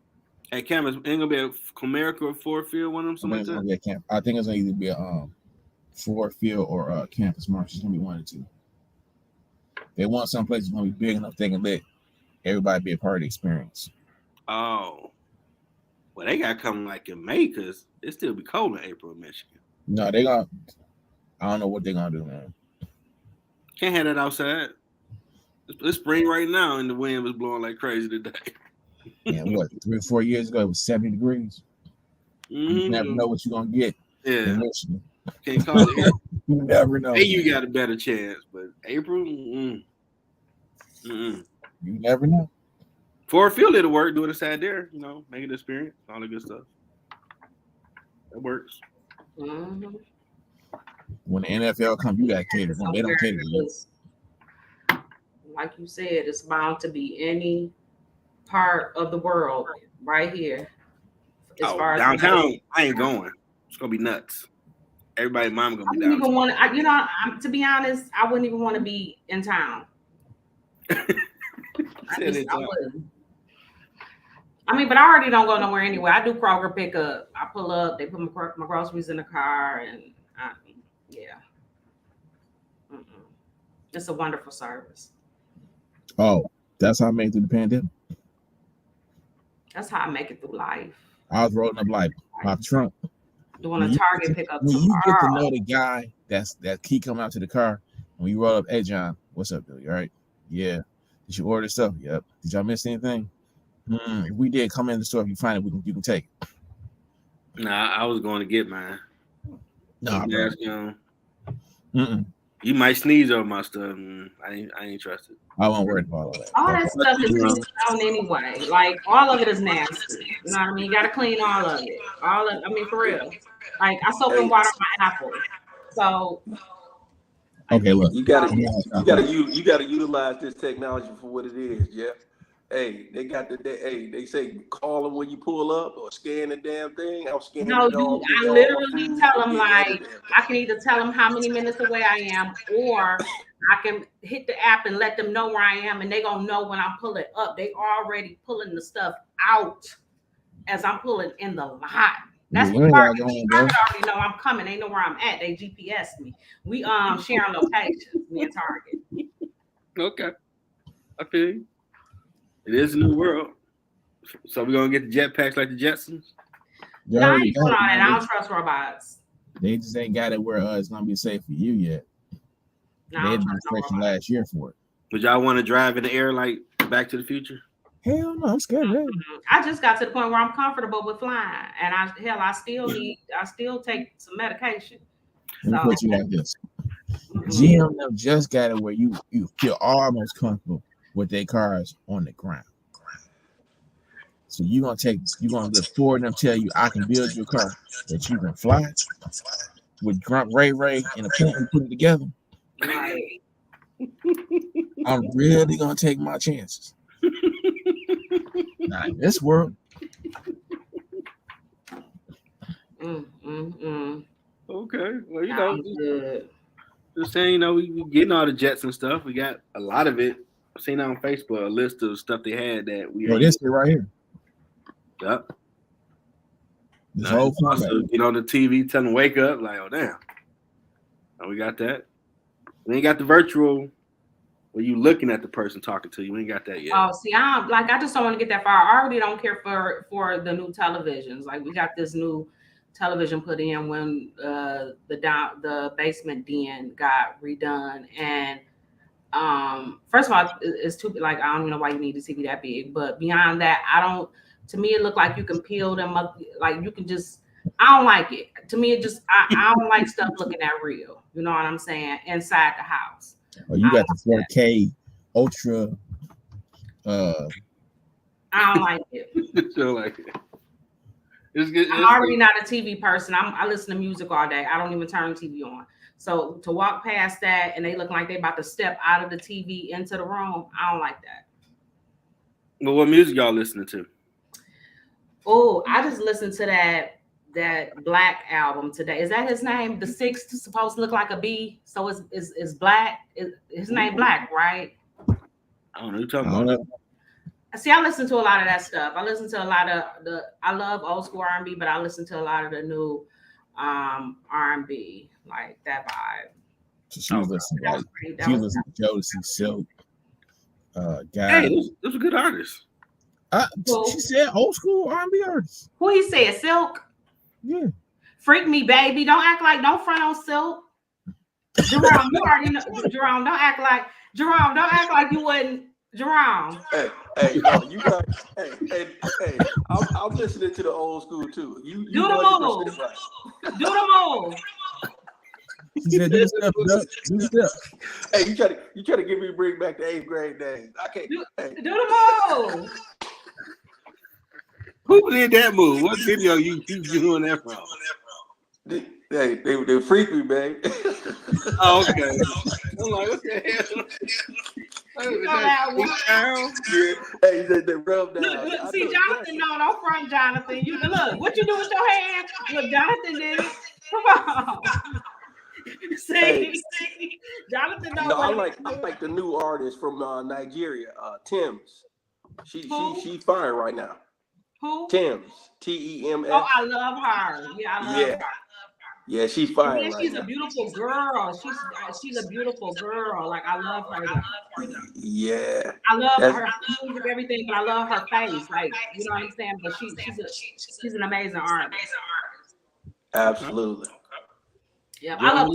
At campus, ain't gonna be a Comerica or Ford Field, one of them, I something think like it's going that. to be at camp. I think it's going to either be a Ford Field or Campus Martius. It's going to be one or two. They want some place that's going to be big enough they can let everybody be a part of the experience. Oh, well, they got to come like in May because it still be cold in April in Michigan. No, they're going to. I don't know what they're going to do, man. Can't have that outside. It's spring right now, and the wind was blowing like crazy today. And what, 3 or 4 years ago, it was 70 degrees. You never know what you're going to get Yeah, in Michigan. can't call it here. You never know. Hey, you got a better chance, but April, You never know. Ford Field it'll work. Do it inside there, make it experience, all the good stuff. That works. mhm. When the NFL comes, you got to cater. When they don't cater to you. Like you said, it's bound to be any part of the world right here. As far as downtown, I ain't going. It's gonna be nuts. Everybody's mom gonna I be wouldn't even downtown. want to. To be honest, I wouldn't even want to be in town. I wouldn't. I mean, but I already don't go nowhere anyway. I do Kroger pickup. I pull up. They put my groceries in the car, and yeah. Mm-mm. It's a wonderful service. Oh, that's how I made it through the pandemic. That's how I make it through life. I was rolling up like my trunk. Doing a Target pickup When you get to tomorrow. know the guy that key coming out to the car, when you roll up, hey John, what's up, Billy? All right? Yeah. Did you order stuff? Yep. Did y'all miss anything? If we did, come in the store. If you find it, you can take it. Nah, I was going to get mine. Nah, bro. You might sneeze over my stuff. I ain't trusted. I won't worry about all that. All that stuff is sneezed on anyway. Like all of it is nasty. You know what I mean? You gotta clean all of it. For real. Like I soak and water my apples. So okay, look. You gotta utilize this technology for what it is, Jeff. Hey, they say call them when you pull up or scan the damn thing. I'll scan no, it all. I literally tell them like I can either tell them how many minutes away I am, or I can hit the app and let them know where I am, and they gonna know when I'm pulling up. They already pulling the stuff out as I'm pulling in the lot. That's what Target already know I'm coming. They know where I'm at. They GPS me. We sharing locations. Me and Target. Okay, I feel you. It is a new world. So we're gonna get the jetpacks like the Jetsons. No, I ain't doing all that. I don't trust robots. They just ain't got it where it's gonna be safe for you yet. No, they had demonstration last year for it. Would y'all want to drive in the air like Back to the Future? Hell no, I'm scared. I just got to the point where I'm comfortable with flying, and I still take some medication. Let me put you like this. GM just got it where you feel almost comfortable with their cars on the ground. So you're gonna let Ford and them tell you I can build your car that you can fly with Grunt Ray and a plant put it together. Right. I'm really gonna take my chances. Now in this world. Okay. Well, just saying, we getting all the jets and stuff. We got a lot of it. I've seen on Facebook a list of stuff they had that we. Oh, this right here. Yep. This whole also get on the TV, tell them wake up, like, oh damn. Oh, we got that. We ain't got the virtual where you looking at the person talking to you. We ain't got that yet. Oh, see, I just don't want to get that far. I already don't care for the new televisions. Like we got this new television put in when the basement den got redone, and First of all, it's too like I don't even know why you need the TV that big. But beyond that, I don't. To me, it look like you can peel them up. Like you can just. I don't like it. To me, it just I don't like stuff looking that real. You know what I'm saying? Inside the house. Oh, you got the 4K Ultra. I don't like it. So like it. It's good. I'm already not a TV person. I listen to music all day. I don't even turn the TV on. So to walk past that and they look like they about to step out of the TV into the room, I don't like that. Well, what music y'all listening to? Oh, I just listened to that Black album today. Is that his name? The Sixth supposed to look like a bee, so it's Black. His name Black, right? I don't know. You're talking about. See, I listen to a lot of that stuff. I listen to a lot of I love old school R&B, but I listen to a lot of the new R&B, like that vibe. So she was listening to Jodeci, Silk, guy. Hey, those are good artists. She said old school R&B artists. Who he said? Silk? Yeah. Freak me, baby. Don't front on Silk. Jerome, you already know. Jerome, don't act like you wouldn't. Jerome. Hey, no, you guys. Hey. I'm listening to the old school too. You do the move. Right. Do the move. She said, do the step. Hey, you try to get me to bring back the 8th grade days. I can't. Do the move. Who did that move? What video you doing that from? They freak me, babe. Oh, okay. I'm like, what the hell? Hey, they rub down. Look, see, Jonathan, no, don't front Jonathan. You look, what you do with your hand? Look, Jonathan did it. Come on. See, Jonathan. No, I like the new artist from Nigeria, Thames. She's fine right now. Who? Thames, Tems. Oh, I love her. Yeah, I love her. Yeah, she's fine. Yeah, she's a beautiful girl. She's a beautiful girl. Like I love her. Yeah. I love her music, everything, but I love her face. Like you know what I'm saying. But she's an amazing artist. Absolutely. Yeah, I love.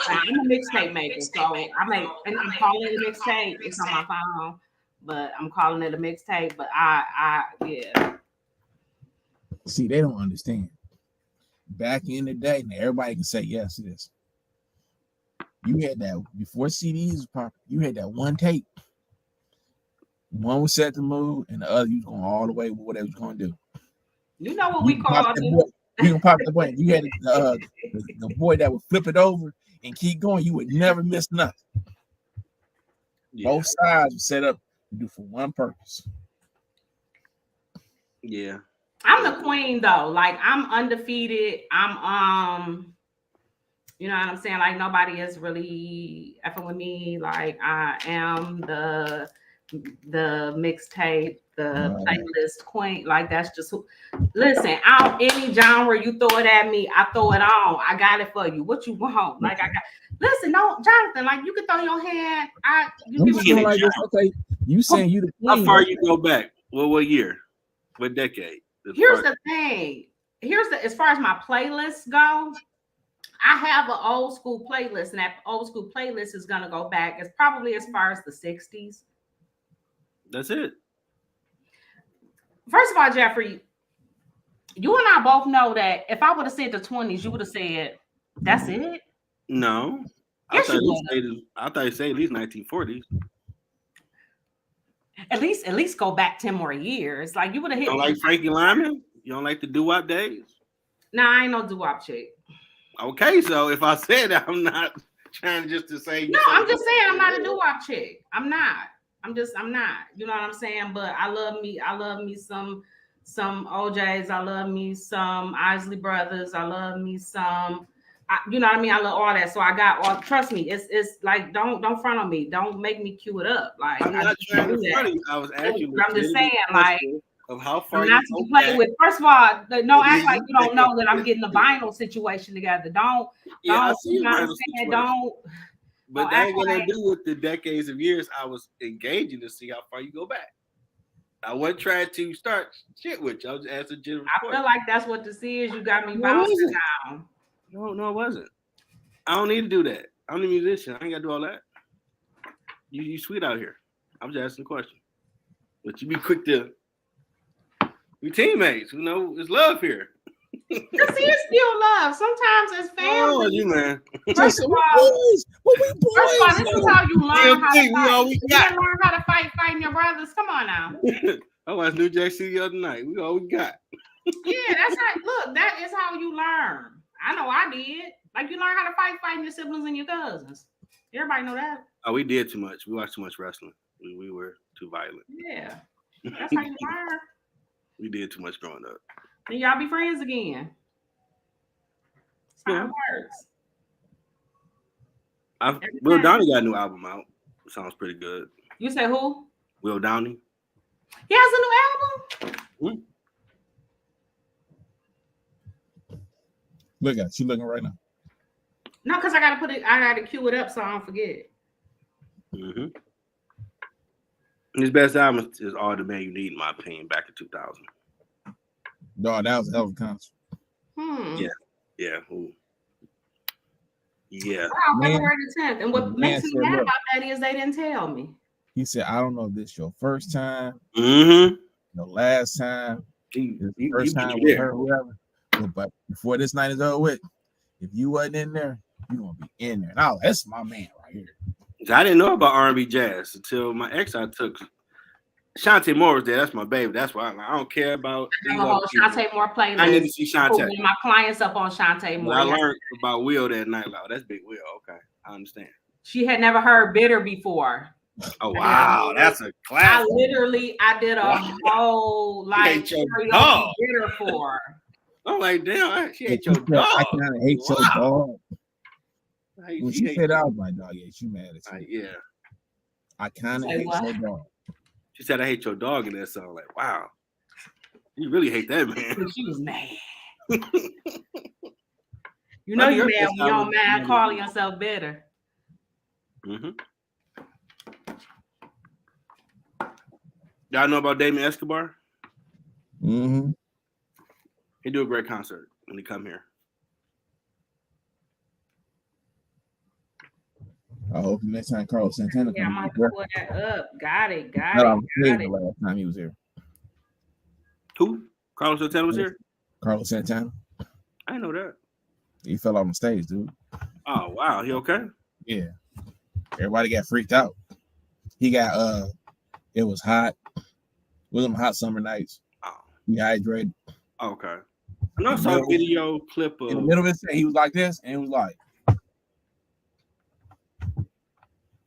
I'm a mixtape maker, so and I'm calling it a mixtape. It's on my phone, but I'm calling it a mixtape. But yeah. See, they don't understand. Back in the day, now everybody can say yes to this. You had that before CDs was popular. You had that one tape. One was set the mood, and the other you was going all the way with what they was going to do. You know what we call it? You can pop the boy. You had the boy that would flip it over and keep going. You would never miss nothing. Yeah. Both sides were set up to do for one purpose. Yeah. I'm the queen though. Like I'm undefeated. I'm you know what I'm saying? Like nobody is really effing with me. Like I am the mixtape, the playlist queen. Like that's just who. Listen, any genre you throw it at me, I throw it on. I got it for you. What you want? Like I got. Listen, no, Jonathan. Like you can throw your hand. Okay, you saying you the queen? How far you go back? Well, what year? What decade? Here's the thing. As far as my playlists go, I have an old school playlist, and that old school playlist is gonna go back. It's probably as far as the 60s. That's it. First of all, Jeffrey, you and I both know that if I would have said the 20s, you would have said that's it. No. Yes, I thought you said at least 1940s. At least go back 10 more years. Like you would have hit. You don't like Frankie Lyman? You don't like the doo-wop days? No, I ain't no doo-wop chick. Okay, so if I said that, I'm not trying just to say. No, I'm just saying I'm not a doo-wop chick. I'm not. I'm not. You know what I'm saying? But I love me some OJs. I love me some Isley Brothers. I love me some. You know what I mean? I love all that. So I got all. Trust me, it's like don't front on me. Don't make me cue it up. Like I'm not trying to front you. I was asking. I'm just saying, like, of how far not to play with. First of all, don't act like you don't know that I'm getting the vinyl situation together. Don't. I see you know what I'm saying? Don't. But that ain't gonna do with the decades of years I was engaging to see how far you go back. I wasn't trying to start shit with you. I was just asking general. I feel like that's what this is. You got me bouncing down. No, it wasn't. I don't need to do that. I'm the musician. I ain't gotta do all that. You sweet out here. I'm just asking a question. But you be quick to. We teammates. You know, it's love here. Cause it's still love. Sometimes it's family. Oh, you man. First of all, this is how you learn how to fight. You didn't learn how to fighting your brothers. Come on now. I watched New Jack City the other night. We all we got. Yeah, that's how. Look, that is how you learn. I know I did. Like you learn how to fighting your siblings and your cousins. Everybody know that. Oh, we did too much. We watched too much wrestling. We were too violent. Yeah, that's how you learn. We did too much growing up. Then y'all be friends again. That's how it works. Will Downey got a new album out. Sounds pretty good. You say who? Will Downey. He has a new album? Look at it. She looking right now. No, because I gotta cue it up so I don't forget. Mm-hmm. His best album is All the Man You Need, in my opinion, back in 2000. No, that was a hell of a concert. Yeah. Ooh. Yeah. Wow, February the 10th. And what makes me mad about that is they didn't tell me. He said, I don't know if this your first time, your last time, first time with her, whoever. But before this night is over with, if you wasn't in there, you're gonna be in there. Now that's my man right here. I didn't know about R&B jazz until my ex I took. Shantae Moore was there. That's my baby. That's why I don't care about. Shantae Moore playlist. I need to see Shantae. One of my clients up on Shantae Moore. I learned about Will that night. Like, that's Big Will. Okay, I understand. She had never heard Bitter before. Oh wow, that's a classic. I did a whole like Bitter for. I'm like, damn, she hate your dog. I kind of hate your dog. When she said I was like, dog, yeah, she mad at you. Yeah. I kind of hate your dog. She said, I hate your dog in that song. Like, wow. You really hate that man. She was mad. You know you mad when you're mad calling yourself bitter. Mm-hmm. Y'all know about Damien Escobar? Mm-hmm. He do a great concert when he come here. I hope next time Carlos Santana comes. Yeah, I'm gonna pull that up. Got it. The last time he was here. Who? Carlos Santana was here? Carlos Santana. I didn't know that. He fell off the stage, dude. Oh wow, he okay? Yeah. Everybody got freaked out. He got it was hot. It was them hot summer nights. Oh. Dehydrated. Okay. I saw a video clip of in the middle of it. He was like this, and it was like.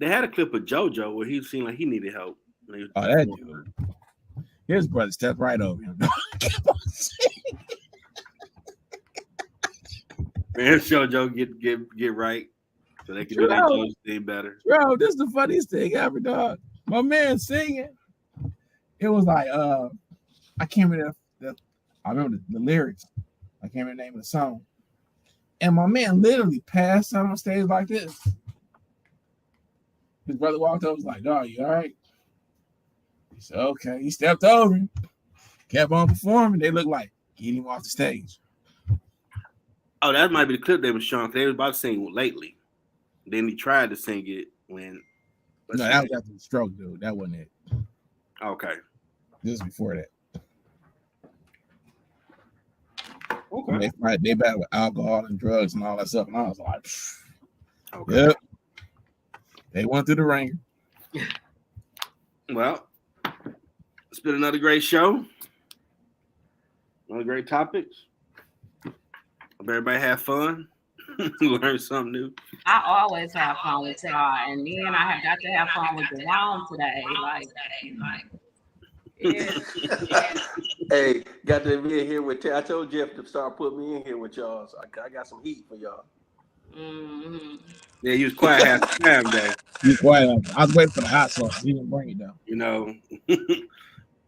They had a clip of JoJo where he seemed like he needed help. Oh, that dude. His brother stepped right over him. Man, JoJo get right so they can do their thing better. Bro, this is the funniest thing ever, dog. My man singing. It was like I can't remember I remember the lyrics. I can't remember the name of the song. And my man literally passed out on stage like this. His brother walked up, was like, dog, you all right? He said, okay. He stepped over him, kept on performing. They looked like, get him off the stage. Oh, that might be the clip they were showing. They was about to sing Lately. Then he tried to sing it when. No, that was after the stroke, dude. That wasn't it. Okay. This was before that. Okay. They battled with alcohol and drugs and all that stuff. And I was like, pfft. Okay. Yep. They went through the ringer. Well, it's been another great show. Another great topics. Hope everybody have fun. Learn something new. I always have fun with y'all, and then I have got to have fun with Jerome today. Yeah. Hey, got to be in here with Teri. I told Jeff to start putting me in here with y'all. So I got some heat for y'all. Mm-hmm. Yeah, you was quiet half the time, though. You was quiet. I was waiting for the hot sauce. He didn't bring it down. You know,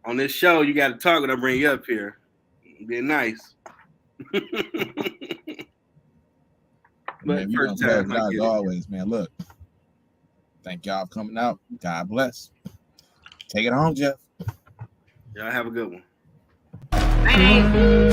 on this show, you got to talk when I bring you up here. Be nice. But Man, first time, as always, man. Look, thank y'all for coming out. God bless. Take it home, Jeff. Y'all have a good one. Thanks.